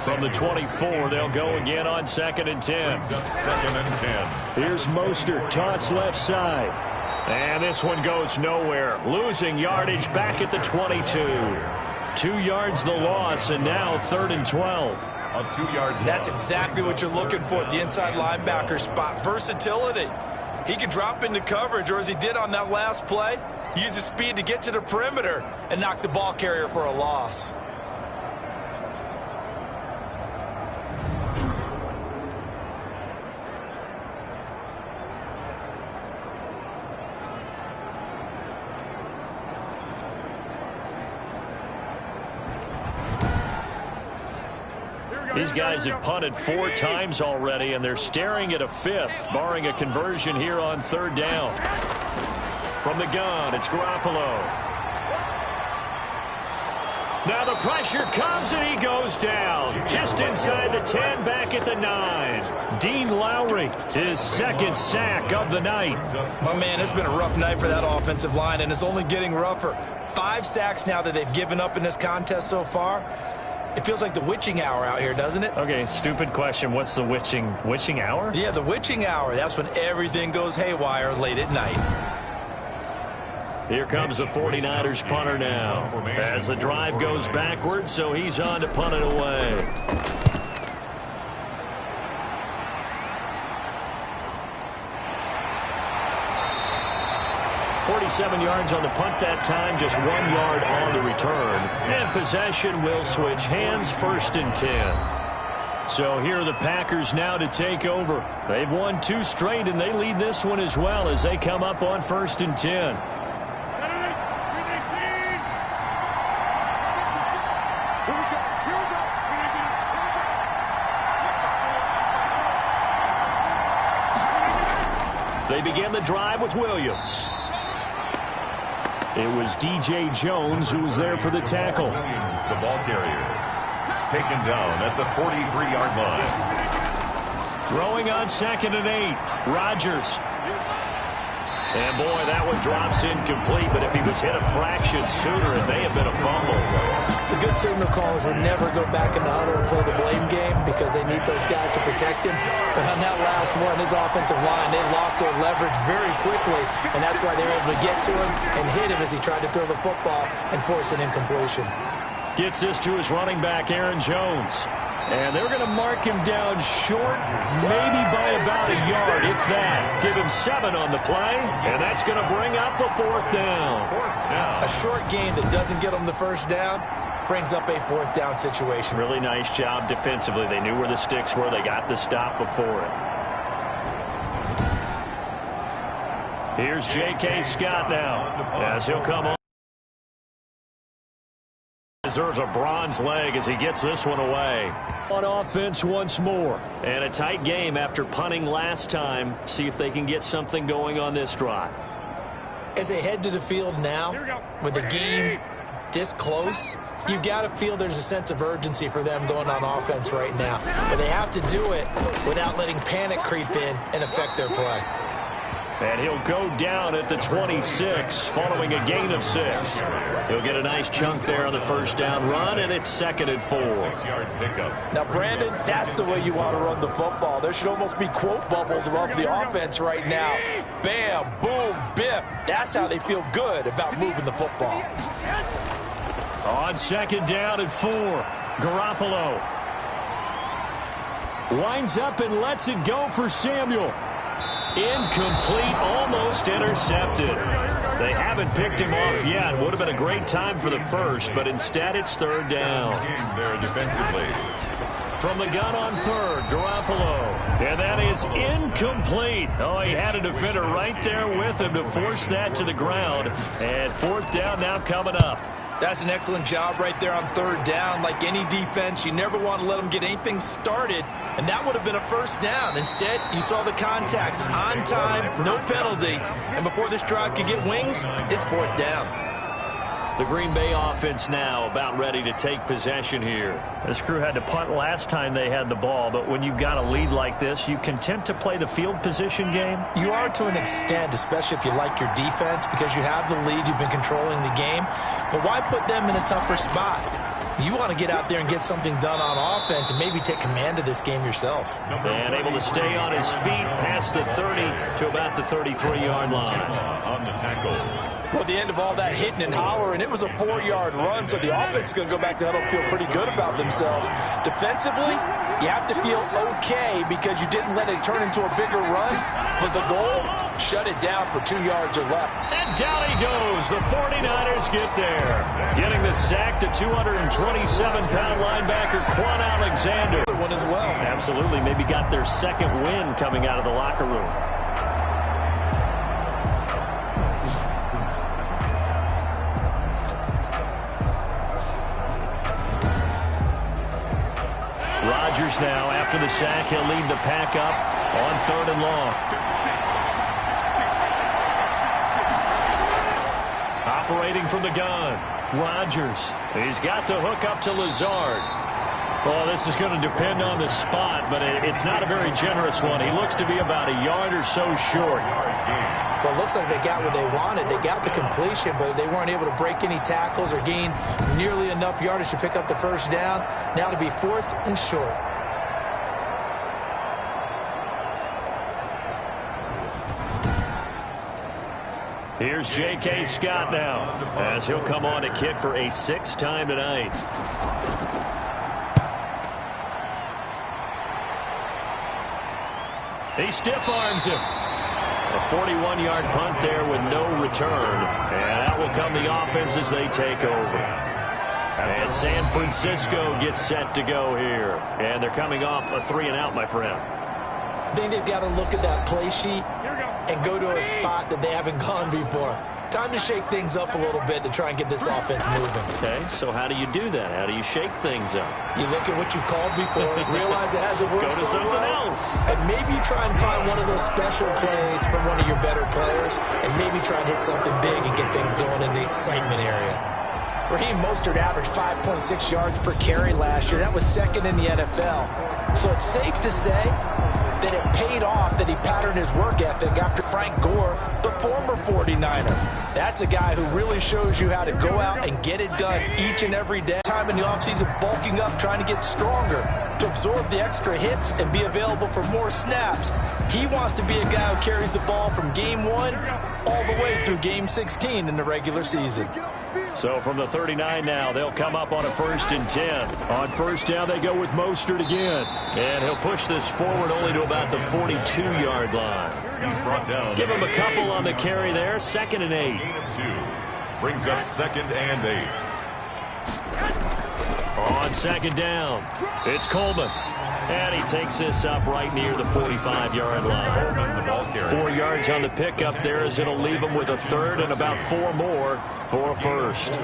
Speaker 2: From the 24, they'll go again on 2nd and 10.
Speaker 1: Second and 10.
Speaker 2: Here's Mostert, toss left side. And this one goes nowhere. Losing yardage back at the 22. 2 yards the loss, and now 3rd and 12.
Speaker 1: A 2-yard loss.
Speaker 3: That's exactly what you're looking for at the inside linebacker spot. Versatility. He can drop into coverage, or as he did on that last play, use his speed to get to the perimeter and knock the ball carrier for a loss.
Speaker 2: These guys have punted 4 times already, and they're staring at a 5th, barring a conversion here on 3rd down. From the gun, it's Garoppolo. Now the pressure comes, and he goes down. Just inside the 10, back at the 9. Dean Lowry, his 2nd sack of the night.
Speaker 3: My man, it's been a rough night for that offensive line, and it's only getting rougher. 5 sacks now that they've given up in this contest so far. It feels like the witching hour out here, doesn't it?
Speaker 2: Okay, stupid question. What's the witching hour?
Speaker 3: Yeah, the witching hour. That's when everything goes haywire late at night.
Speaker 2: Here comes the 49ers punter now. As the drive goes backwards, so he's on to punt it away. 47 yards on the punt that time, just 1 yard on the return. And possession will switch hands, 1st and 10. So here are the Packers now to take over. They've won 2 straight, and they lead this one as well as they come up on 1st and 10. They begin the drive with Williams. It was D.J. Jones who was there for the tackle.
Speaker 1: Williams, the ball carrier, taken down at the 43-yard line.
Speaker 2: Throwing on 2nd and 8. Rodgers. And boy, that one drops incomplete, but if he was hit a fraction sooner, it may have been a fumble.
Speaker 3: The good signal callers would never go back in the huddle and play the blame game because they need those guys to protect him. But on that last one, his offensive line, they lost their leverage very quickly, and that's why they were able to get to him and hit him as he tried to throw the football and force an incompletion.
Speaker 2: Gets this to his running back, Aaron Jones. And they're going to mark him down short, maybe by about a yard, if that. Give him 7 on the play, and that's going to bring up a 4th down.
Speaker 3: A short gain that doesn't get them the first down brings up a 4th down situation.
Speaker 2: Really nice job defensively. They knew where the sticks were. They got the stop before it. Here's J.K. Scott now as he'll come on. Deserves a bronze leg as he gets this one away. On offense once more. And a tight game after punting last time. See if they can get something going on this drive.
Speaker 3: As they head to the field now, with the game this close, you've got to feel there's a sense of urgency for them going on offense right now. But they have to do it without letting panic creep in and affect their play.
Speaker 2: And he'll go down at the 26 following a gain of 6. He'll get a nice chunk there on the first down run, and it's 2nd and 4.
Speaker 1: 6-yard pickup.
Speaker 3: Now, Brandon, that's the way you want to run the football. There should almost be quote bubbles above the offense right now. Bam, boom, biff. That's how they feel good about moving the football.
Speaker 2: On 2nd down and 4, Garoppolo winds up and lets it go for Samuel. Incomplete, almost intercepted. They haven't picked him off yet. Would have been a great time for the first, but instead it's 3rd down.
Speaker 1: There defensively.
Speaker 2: From the gun on 3rd, Garoppolo. And that is incomplete. Oh, he had a defender right there with him to force that to the ground. And 4th down now coming up.
Speaker 3: That's an excellent job right there on 3rd down. Like any defense, you never want to let them get anything started, and that would have been a first down. Instead, you saw the contact on time, no penalty, and before this drive could get wings, it's 4th down.
Speaker 2: The Green Bay offense now about ready to take possession here. This crew had to punt last time they had the ball, but when you've got a lead like this, you content to play the field position game?
Speaker 3: You are to an extent, especially if you like your defense, because you have the lead, you've been controlling the game. But why put them in a tougher spot? You want to get out there and get something done on offense and maybe take command of this game yourself.
Speaker 2: And able to stay on his feet past the 30 to about the 33-yard line.
Speaker 1: On the tackle.
Speaker 3: Well, at the end of all that hitting and hollering, it was a 4-yard run, so the offense is going to go back to huddle and feel pretty good about themselves. Defensively, you have to feel okay because you didn't let it turn into a bigger run, but the goal, shut it down for 2 yards or less.
Speaker 2: And down he goes. The 49ers get there. Getting the sack, the 227-pound linebacker, Quan Alexander.
Speaker 3: One as well.
Speaker 2: Absolutely. Maybe got their 2nd win coming out of the locker room. Rodgers now, after the sack, he'll lead the pack up on 3rd and long. Operating from the gun, Rodgers. He's got the hook up to Lazard. Well, this is going to depend on the spot, but it's not a very generous one. He looks to be about a yard or so short.
Speaker 3: Well, it looks like they got what they wanted. They got the completion, but they weren't able to break any tackles or gain nearly enough yardage to pick up the first down. Now to be 4th and short.
Speaker 2: Here's J.K. Scott now as he'll come on to kick for a 6th time tonight. He stiff-arms him. A 41-yard punt there with no return. And that will come the offense as they take over. And San Francisco gets set to go here. And they're coming off a 3-and-out, my friend.
Speaker 3: I think they've got to look at that play sheet and go to a spot that they haven't gone before. Time to shake things up a little bit to try and get this offense moving.
Speaker 2: Okay, so how do you do that? How do you shake things up?
Speaker 3: You look at what you called before, realize it hasn't worked
Speaker 2: Go to
Speaker 3: so
Speaker 2: something
Speaker 3: well,
Speaker 2: else.
Speaker 3: and maybe try and find one of those special plays from one of your better players, and maybe try and hit something big and get things going in the excitement area. Raheem Mostert averaged 5.6 yards per carry last year. That was second in the NFL. So it's safe to say that it paid off that he patterned his work ethic after Frank Gore, the former 49er. That's a guy who really shows you how to go out and get it done each and every day. Time in the offseason bulking up, trying to get stronger, to absorb the extra hits and be available for more snaps. He wants to be a guy who carries the ball from game 1 all the way through game 16 in the regular season.
Speaker 2: So from the 39 now, they'll come up on a 1st and 10. On first down, they go with Mostert again. And he'll push this forward only to about the 42-yard line.
Speaker 1: He's brought down.
Speaker 2: Give him a couple on the carry there. 2nd and 8.
Speaker 1: Gain of 2. Brings up 2nd and 8.
Speaker 2: On 2nd down, it's Coleman. And he takes this up right near the 45-yard line.
Speaker 1: The ball carrier.
Speaker 2: 4 yards on the pickup there as it'll leave him with a 3rd and about 4 more for a 1st.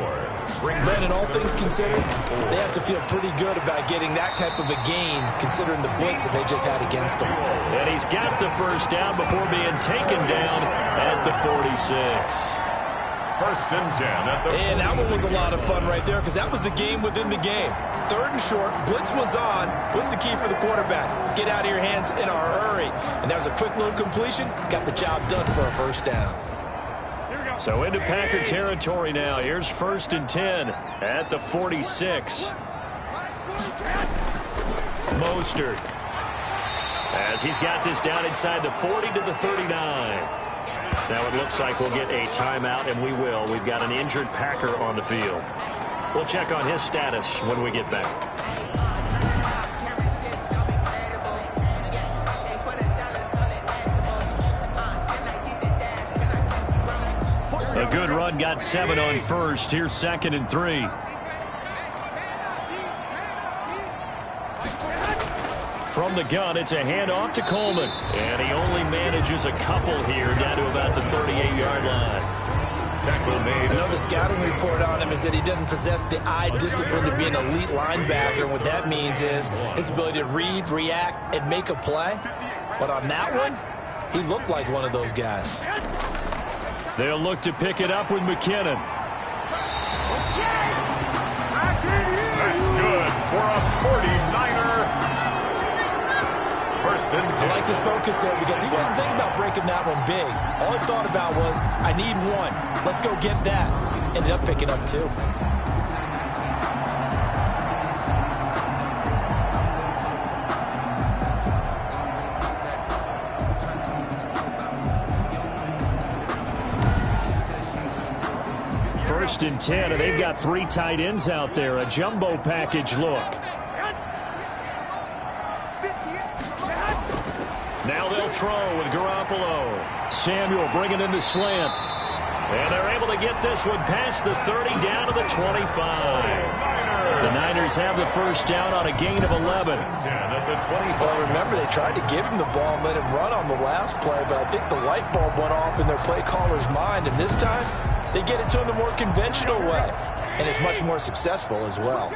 Speaker 3: Brandon, all things considered, they have to feel pretty good about getting that type of a gain considering the blitz that they just had against them.
Speaker 2: And he's got the 1st down before being taken down at the 46.
Speaker 1: 1st and 10 at the
Speaker 3: And that one was a lot of fun right there because that was the game within the game. 3rd and short, blitz was on. What's the key for the quarterback? Get out of your hands in a hurry. And that was a quick little completion. Got the job done for a 1st down.
Speaker 2: So into Packer territory now. Here's 1st and 10 at the 46. Mostert. As he's got this down inside the 40 to the 39. Now it looks like we'll get a timeout, and we will. We've got an injured Packer on the field. We'll check on his status when we get back. A good run, got 7 on first. Here's 2nd and 3. From the gun, it's a handoff to Coleman. And he only manages a couple here down to about the 38-yard line.
Speaker 1: tackle made.
Speaker 3: Another scouting report on him is that he doesn't possess the eye discipline to be an elite linebacker. And what that means is his ability to read, react, and make a play. But on that one, he looked like one of those guys.
Speaker 2: They'll look to pick it up with McKinnon.
Speaker 1: That's good for a 49er. First and 10.
Speaker 3: I like his focus there because he wasn't thinking about breaking that one big. All he thought about was, I need one. Let's go get that. Ended up picking up 2.
Speaker 2: First and 10, and they've got 3 tight ends out there. A jumbo package look. Now they'll throw with Garoppolo. Samuel bringing in the slant. And they're able to get this one past the 30 down to the 25. The Niners have the first down on a gain of 11.
Speaker 1: 10 at the 25.
Speaker 3: Well, remember, they tried to give him the ball and let him run on the last play, but I think the light bulb went off in their play caller's mind, and this time they get it to him the more conventional way, and it's much more successful as well.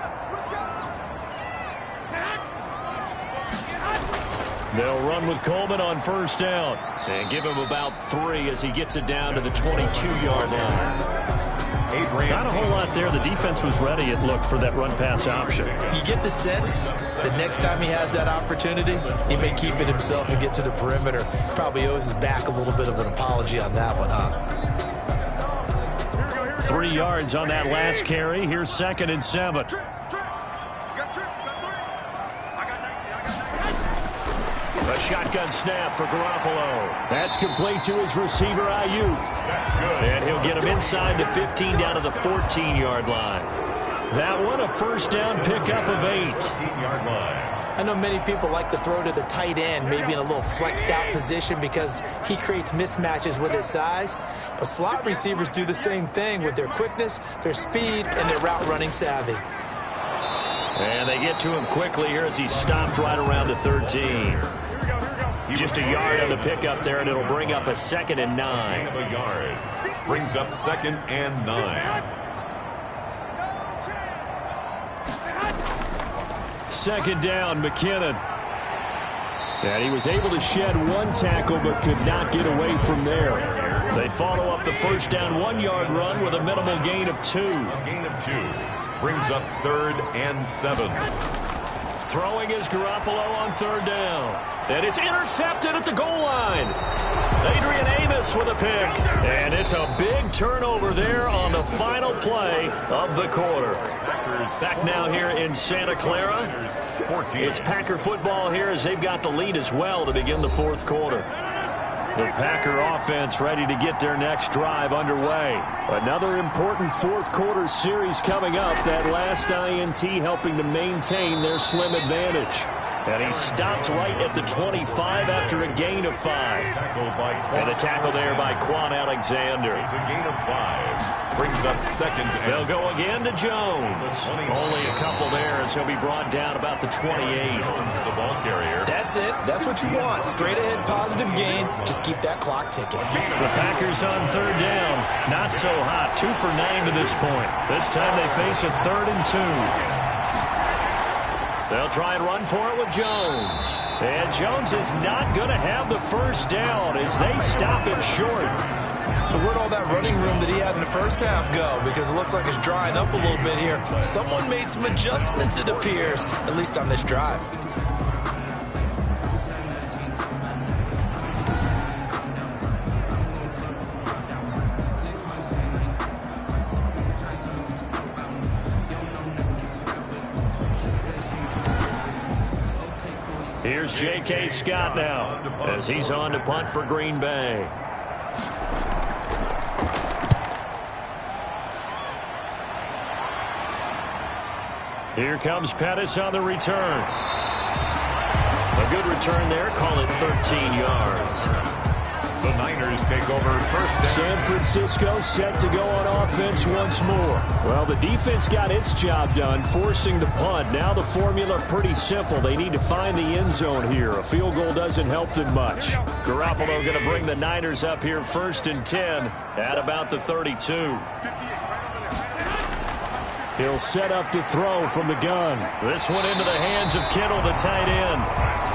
Speaker 2: They'll run with Coleman on first down and give him about 3 as he gets it down to the 22-yard line. Not a whole lot there. The defense was ready, it looked, for that run-pass option.
Speaker 3: You get the sense that next time he has that opportunity, he may keep it himself and get to the perimeter. Probably owes his back a little bit of an apology on that one, huh?
Speaker 2: 3 yards on that last carry. Here's 2nd and 7. A shotgun snap for Garoppolo. That's complete to his receiver, Ayuk.
Speaker 1: That's good.
Speaker 2: And he'll get him inside the 15 down to the 14-yard line. That one a first down pickup of 8.
Speaker 1: 14-yard line.
Speaker 3: I know many people like to throw to the tight end, maybe in a little flexed out position because he creates mismatches with his size. But slot receivers do the same thing with their quickness, their speed, and their route running savvy.
Speaker 2: And they get to him quickly here as he stopped right around the 13. Just a yard on the pickup there, and it'll bring up a 2nd and 9.
Speaker 1: A yard. Brings up 2nd and 9.
Speaker 2: 2nd down, McKinnon. And he was able to shed one tackle but could not get away from there. They follow up the first down 1-yard run with a minimal gain of 2.
Speaker 1: Gain of 2. Brings up 3rd and 7.
Speaker 2: Throwing is Garoppolo on 3rd down. And it's intercepted at the goal line. Adrian Amos with a pick. And it's a big turnover there on the final play of the quarter. Back now here in Santa Clara. It's Packer football here as they've got the lead as well to begin the 4th quarter. The Packer offense ready to get their next drive underway. Another important 4th quarter series coming up. That last INT helping to maintain their slim advantage. And he stopped right at the 25 after a gain of 5. And the tackle there by Quan Alexander.
Speaker 1: It's a gain of 5. Brings up 2nd.
Speaker 2: They'll go again to Jones. Only a couple there as he'll be brought down about the 28.
Speaker 1: The ball carrier.
Speaker 3: That's it. That's what you want. Straight ahead positive gain. Just keep that clock ticking.
Speaker 2: The Packers on 3rd down. Not so hot. 2 for 9 to this point. This time they face a 3rd and 2. They'll try and run for it with Jones. And Jones is not going to have the first down as they stop him short.
Speaker 3: So where'd all that running room that he had in the first half go? Because it looks like it's drying up a little bit here. Someone made some adjustments, it appears, at least on this drive.
Speaker 2: Here's J.K. Scott now as he's on to punt for Green Bay. Here comes Pettis on the return. A good return there. Call it 13 yards.
Speaker 1: The Niners take over first down.
Speaker 2: San Francisco set to go on offense once more. Well, the defense got its job done, forcing the punt. Now the formula pretty simple. They need to find the end zone here. A field goal doesn't help them much. Garoppolo going to bring the Niners up here 1st and 10 at about the 32. He'll set up to throw from the gun. This one into the hands of Kittle, the tight end.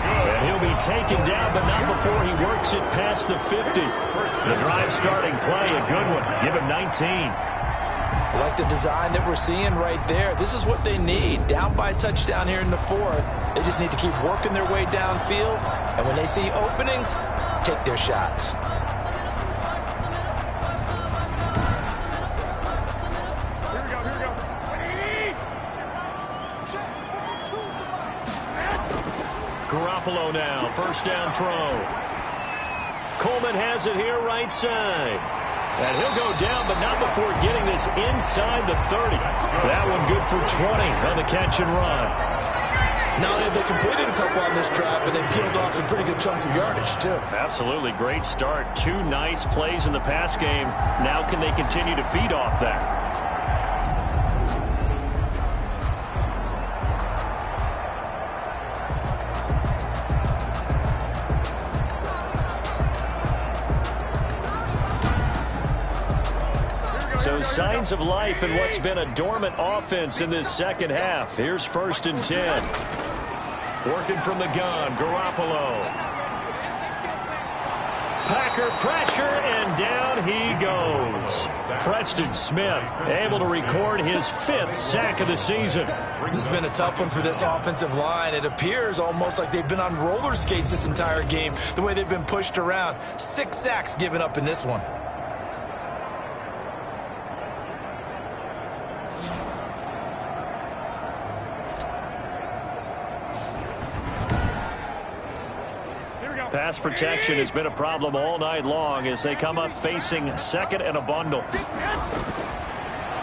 Speaker 2: And he'll be taken down, but not before he works it past the 50. The drive starting play, a good one. Give him 19.
Speaker 3: I like the design that we're seeing right there. This is what they need. Down by a touchdown here in the 4th. They just need to keep working their way downfield. And when they see openings, take their shots.
Speaker 2: Garoppolo now, 1st down throw. Coleman has it here right side. And he'll go down, but not before getting this inside the 30. That one good for 20 on the catch and run.
Speaker 3: Now they completed a couple on this drive, but they peeled off some pretty good chunks of yardage, too.
Speaker 2: Absolutely great start. 2 nice plays in the pass game. Now can they continue to feed off that? So signs of life in what's been a dormant offense in this second half. Here's 1st and 10. Working from the gun, Garoppolo. Packer pressure, and down he goes. Preston Smith able to record his 5th sack of the season.
Speaker 3: This has been a tough one for this offensive line. It appears almost like they've been on roller skates this entire game, the way they've been pushed around. 6 sacks given up in this one.
Speaker 2: Pass protection has been a problem all night long as they come up facing 2nd and a bundle.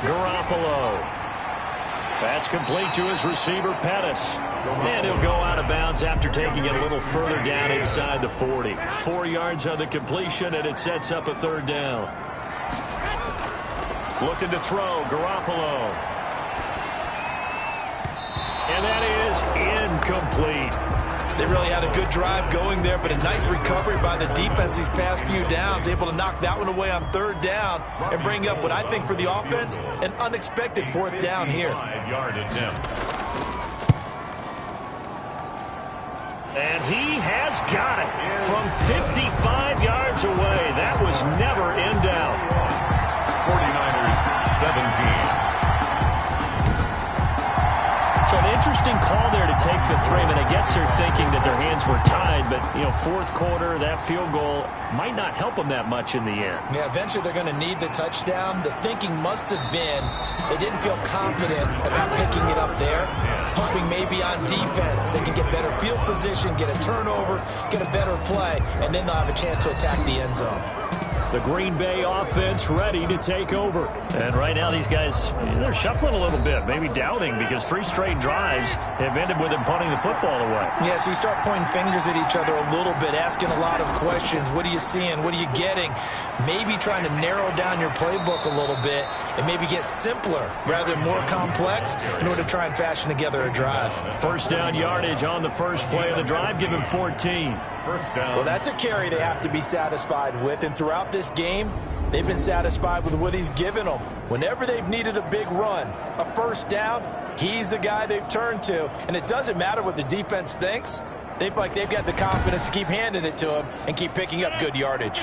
Speaker 2: Garoppolo. That's complete to his receiver, Pettis. And he'll go out of bounds after taking it a little further down inside the 40. 4 yards on the completion, and it sets up a third down. Looking to throw, Garoppolo. And that is incomplete.
Speaker 3: They really had a good drive going there, but a nice recovery by the defense these past few downs, able to knock that one away on third down and bring up what I think for the offense, an unexpected fourth down here.
Speaker 1: 5-yard attempt.
Speaker 2: And he has got it from 55 yards away. That was never in doubt.
Speaker 1: 49ers 17.
Speaker 2: So an interesting call there to take the three. I guess they're thinking that their hands were tied, but, fourth quarter, that field goal might not help them that much in the end.
Speaker 3: Yeah, eventually they're going to need the touchdown. The thinking must have been they didn't feel confident about picking it up there, hoping maybe on defense they can get better field position, get a turnover, get a better play, and then they'll have a chance to attack the end zone.
Speaker 2: The Green Bay offense ready to take over. And right now these guys, they're shuffling a little bit, maybe doubting, because 3 straight drives have ended with them punting the football away.
Speaker 3: Yeah, so you start pointing fingers at each other a little bit, asking a lot of questions. What are you seeing? What are you getting? Maybe trying to narrow down your playbook a little bit and maybe get simpler rather than more complex in order to try and fashion together a drive.
Speaker 2: First down yardage on the first play of the drive. Give him 14.
Speaker 1: First down.
Speaker 3: Well, that's a carry they have to be satisfied with. And throughout this game, they've been satisfied with what he's given them. Whenever they've needed a big run, a first down, he's the guy they've turned to. And it doesn't matter what the defense thinks. They feel like they've got the confidence to keep handing it to him and keep picking up good yardage.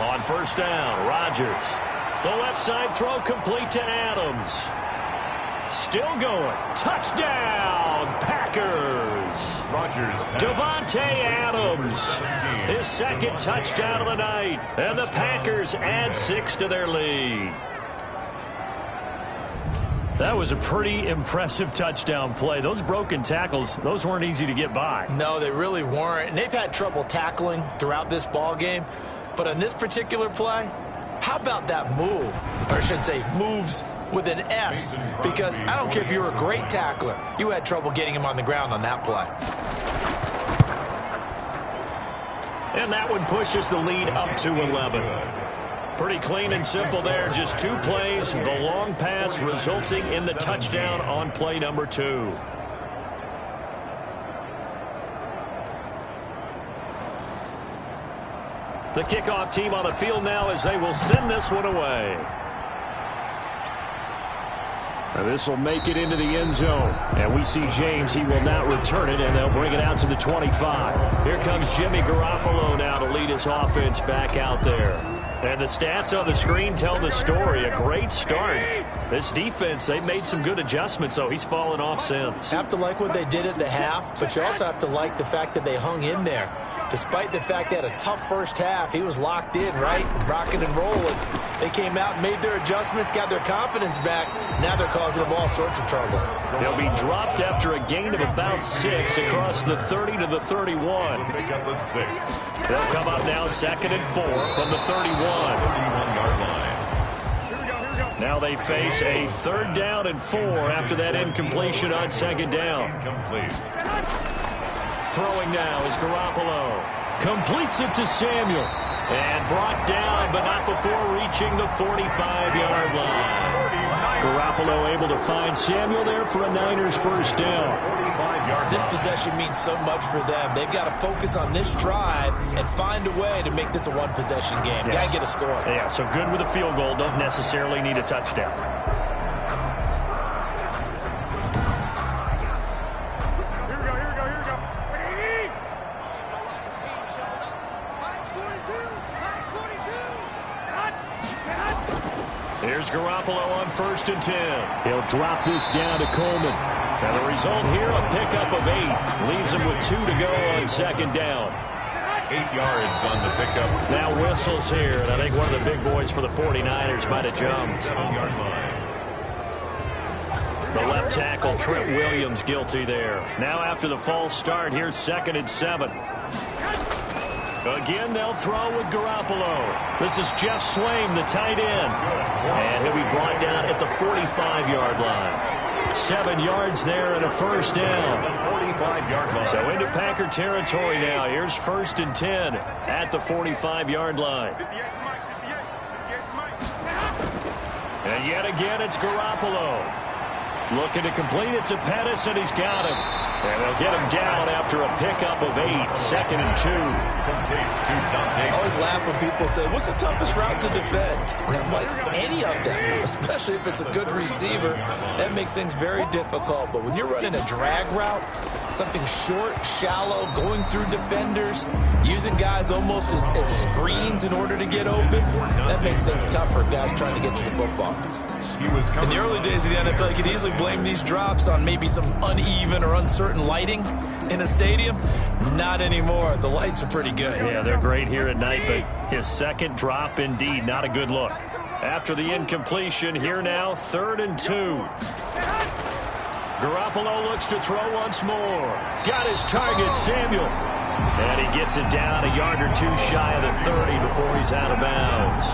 Speaker 2: On first down, Rodgers. The left side throw complete to Adams. Still going. Touchdown, Packers.
Speaker 1: Rodgers.
Speaker 2: Davante Adams. His second touchdown of the night. And the Packers add 6 to their lead. That was a pretty impressive touchdown play. Those broken tackles, those weren't easy to get by.
Speaker 3: No, they really weren't. And they've had trouble tackling throughout this ball game. But on this particular play, how about that move? Or I should say moves with an S, because I don't care if you're a great tackler. You had trouble getting him on the ground on that play.
Speaker 2: And that one pushes the lead up to 11. Pretty clean and simple there. Just 2 plays. The long pass resulting in the touchdown on play number 2. The kickoff team on the field now as they will send this one away. And this will make it into the end zone. And we see James. He will not return it, and they'll bring it out to the 25. Here comes Jimmy Garoppolo now to lead his offense back out there. And the stats on the screen tell the story. A great start. This defense, they've made some good adjustments, so he's fallen off since.
Speaker 3: Have to like what they did at the half, but you also have to like the fact that they hung in there. Despite the fact they had a tough first half, he was locked in, right? Rocking and rolling. They came out and made their adjustments, got their confidence back. Now they're causing them all sorts of trouble.
Speaker 2: They'll be dropped after a gain of about 6 across the 30 to the 31.
Speaker 1: Pick up at 6.
Speaker 2: They'll come up now 2nd and 4 from the 31.
Speaker 1: 31-yard line.
Speaker 2: Now they face a 3rd down and 4 after that incompletion on 2nd down.
Speaker 1: Incomplete.
Speaker 2: Throwing now is Garoppolo. Completes it to Samuel. And brought down, but not before reaching the 45-yard line. Garoppolo able to find Samuel there for a Niners first down.
Speaker 3: This possession means so much for them. They've got to focus on this drive and find a way to make this a one-possession game.
Speaker 2: Yes.
Speaker 3: Got to get a score.
Speaker 2: Yeah, so good with a field goal. Don't necessarily need a touchdown. Here's Garoppolo on 1st and 10. He'll drop this down to Coleman. And the result here, a pickup of 8. Leaves him with 2 to go on 2nd down.
Speaker 1: 8 yards on the pickup.
Speaker 2: Now whistles here, and I think one of the big boys for the 49ers might have jumped.
Speaker 1: 7-yard line.
Speaker 2: The left tackle, Trent Williams, guilty there. Now after the false start, here's 2nd and 7. Again, they'll throw with Garoppolo. This is Jeff Swaim, the tight end. And he'll be brought down at the 45-yard line. 7 yards there and a first down.
Speaker 1: 45-yard line.
Speaker 2: So into Packer territory now. Here's 1st and 10 at the 45-yard line. And yet again, it's Garoppolo. Looking to complete it to Pettis, and he's got him. And they'll get him down after a pickup of 8. 2nd and 2.
Speaker 3: I always laugh when people say, what's the toughest route to defend? And I'm like, any of them, especially if it's a good receiver. That makes things very difficult. But when you're running a drag route, something short, shallow, going through defenders, using guys almost as screens in order to get open, that makes things tough for guys trying to get to the football. In the early days of the NFL, you could easily blame these drops on maybe some uneven or uncertain lighting in a stadium. Not anymore. The lights are pretty good.
Speaker 2: Yeah, they're great here at night, but his second drop, indeed, not a good look. After the incompletion, here now, 3rd and 2. Garoppolo looks to throw once more. Got his target, Samuel. And he gets it down a yard or 2 shy of the 30 before he's out of bounds.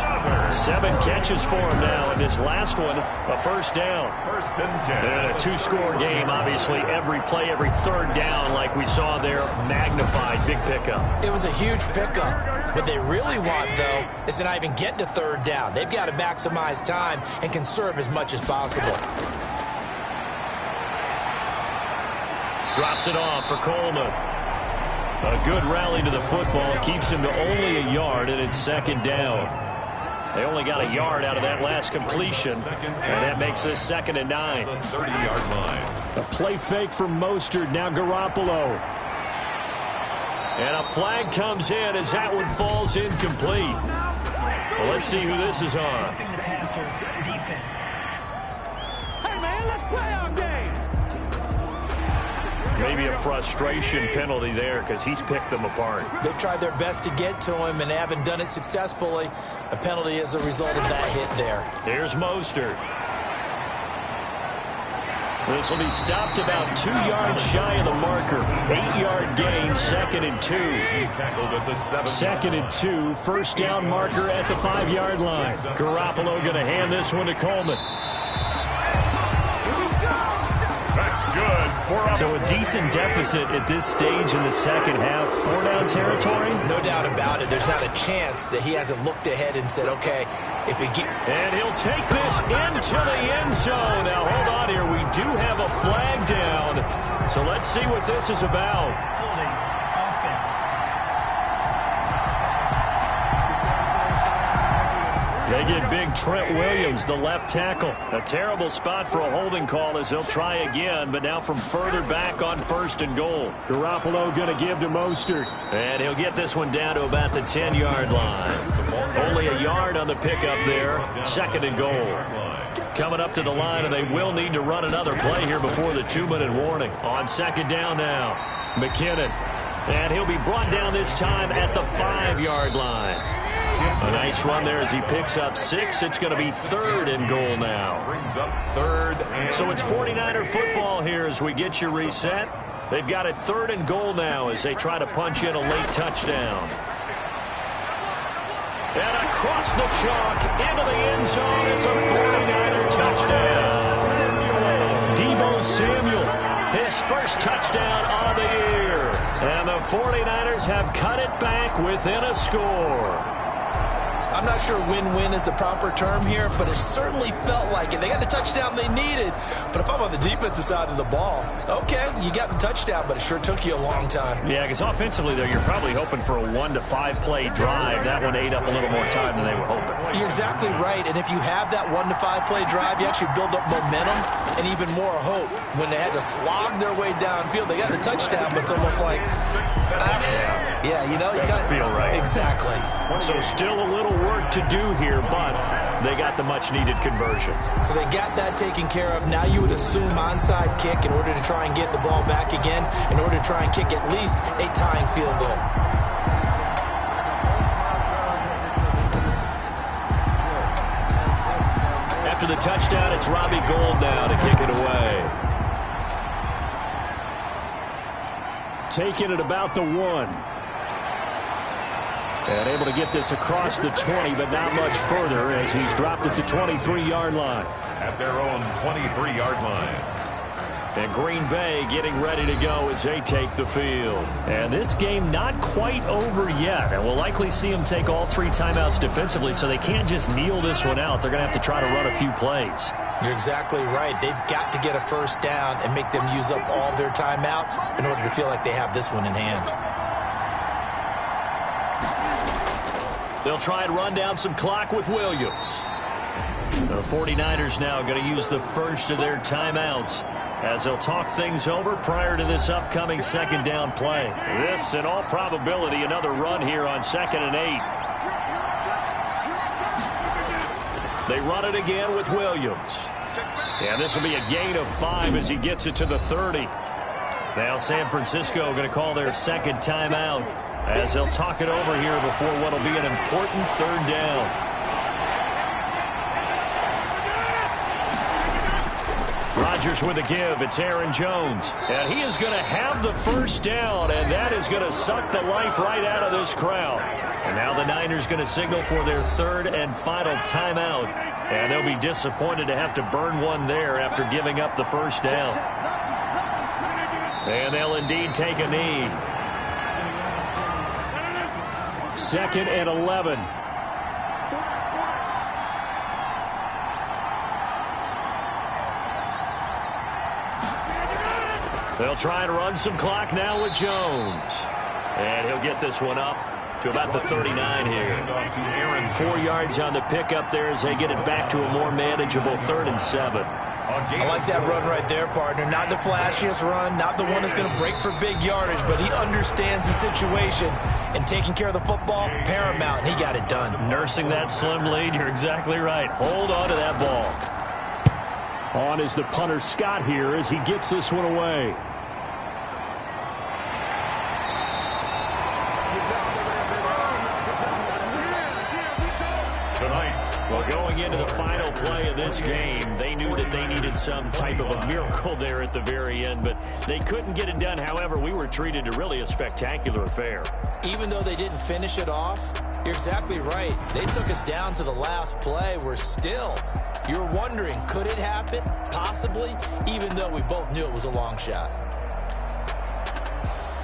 Speaker 2: 7 catches for him now, and this last one, a first down.
Speaker 1: 1st and 10.
Speaker 2: And a 2-score game, obviously, every play, every third down, like we saw there, magnified, big pickup.
Speaker 3: It was a huge pickup. What they really want, though, is to not even get to 3rd down. They've got to maximize time and conserve as much as possible.
Speaker 2: Drops it off for Coleman. A good rally to the football keeps him to only a yard, and it's 2nd down. They only got a yard out of that last completion, and that makes this 2nd and 9.
Speaker 1: 30-yard line.
Speaker 2: A play fake from Mostert, now Garoppolo. And a flag comes in as that one falls incomplete. Well, let's see who this is on.
Speaker 4: Roughing the passer defense.
Speaker 6: Hey, man, let's play our game.
Speaker 2: Maybe a frustration penalty there because he's picked them apart.
Speaker 3: They've tried their best to get to him and haven't done it successfully. A penalty as a result of that hit there.
Speaker 2: Here's Mostert. This will be stopped about 2 yards shy of the marker. 8-yard gain, 2nd and 2.
Speaker 1: He's tackled at the 7.
Speaker 2: 2nd and 2, first down marker at the 5-yard line. Garoppolo going to hand this one to Coleman.
Speaker 1: That's good.
Speaker 2: So a decent deficit at this stage in the second half. 4-down territory?
Speaker 3: No doubt about it. There's not a chance that he hasn't looked ahead and said, okay, if we get...
Speaker 2: And he'll take this into the end zone. Now, hold on here. We do have a flag down. So let's see what this is about.
Speaker 4: Holding offense.
Speaker 2: They get big Trent Williams, the left tackle. A terrible spot for a holding call as they'll try again, but now from further back on 1st and goal. Garoppolo going to give to Mostert. And he'll get this one down to about the 10-yard line. Only a yard on the pickup there. 2nd and goal. Coming up to the line, and they will need to run another play here before the 2-minute warning. On 2nd down now, McKinnon. And he'll be brought down this time at the 5-yard line. A nice run there as he picks up 6. It's going to be 3rd and goal now.
Speaker 1: Brings up 3rd and...
Speaker 2: So it's 49er football here as we get you reset. They've got it 3rd and goal now as they try to punch in a late touchdown. And across the chalk into the end zone. It's a 49er touchdown. Deebo Samuel, his first touchdown of the year. And the 49ers have cut it back within a score.
Speaker 3: I'm not sure win-win is the proper term here, but it certainly felt like it. They got the touchdown they needed, but if I'm on the defensive side of the ball, okay, you got the touchdown, but it sure took you a long time.
Speaker 2: Yeah, because offensively, though, you're probably hoping for a 1 to 5 play drive. That one ate up a little more time than they were hoping.
Speaker 3: You're exactly right, and if you have that 1 to 5 play drive, you actually build up momentum and even more hope. When they had to slog their way downfield, they got the touchdown, but it's almost like, yeah, you know, you
Speaker 2: doesn't feel right.
Speaker 3: Exactly.
Speaker 2: So still a little work to do here, but they got the much-needed conversion.
Speaker 3: So they got that taken care of. Now you would assume onside kick in order to try and get the ball back again, in order to try and kick at least a tying field goal.
Speaker 2: After the touchdown, it's Robbie Gould now to kick it away. Taking it about the 1. And able to get this across the 20, but not much further as he's dropped it to 23-yard line.
Speaker 1: At their own 23-yard line.
Speaker 2: And Green Bay getting ready to go as they take the field. And this game not quite over yet. And we'll likely see them take all 3 timeouts defensively, so they can't just kneel this one out. They're going to have to try to run a few plays.
Speaker 3: You're exactly right. They've got to get a first down and make them use up all their timeouts in order to feel like they have this one in hand.
Speaker 2: They'll try and run down some clock with Williams. The 49ers now going to use the first of their timeouts as they'll talk things over prior to this upcoming second down play. This, in all probability, another run here on 2nd and 8. They run it again with Williams. And this will be a gain of 5 as he gets it to the 30. Now San Francisco going to call their second timeout as they'll talk it over here before what will be an important 3rd down. Rodgers with a give. It's Aaron Jones. And he is going to have the first down, and that is going to suck the life right out of this crowd. And now the Niners going to signal for their 3rd and final timeout. And they'll be disappointed to have to burn one there after giving up the first down. And they'll indeed take a knee. 2nd and 11. They'll try and run some clock now with Jones. And he'll get this one up to about the 39 here. 4 yards on the pickup there as they get it back to a more manageable 3rd and 7.
Speaker 3: I like that run right there, partner. Not the flashiest run, not the one that's going to break for big yardage, but he understands the situation, and taking care of the football, paramount, and he got it done.
Speaker 2: Nursing that slim lead, you're exactly right. Hold on to that ball. On is the punter Scott here as he gets this one away. Well, going into the final play of this game, they knew that they needed some type of a miracle there at the very end, but they couldn't get it done. However, we were treated to really a spectacular affair.
Speaker 3: Even though they didn't finish it off, you're exactly right. They took us down to the last play. You're wondering, could it happen? Possibly, even though we both knew it was a long shot.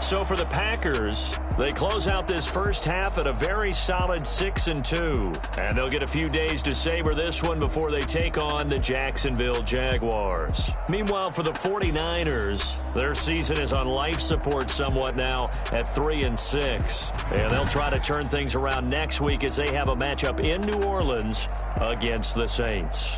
Speaker 2: So for the Packers, they close out this first half at a very solid 6-2. And they'll get a few days to savor this one before they take on the Jacksonville Jaguars. Meanwhile, for the 49ers, their season is on life support somewhat now at 3-6. And they'll try to turn things around next week as they have a matchup in New Orleans against the Saints.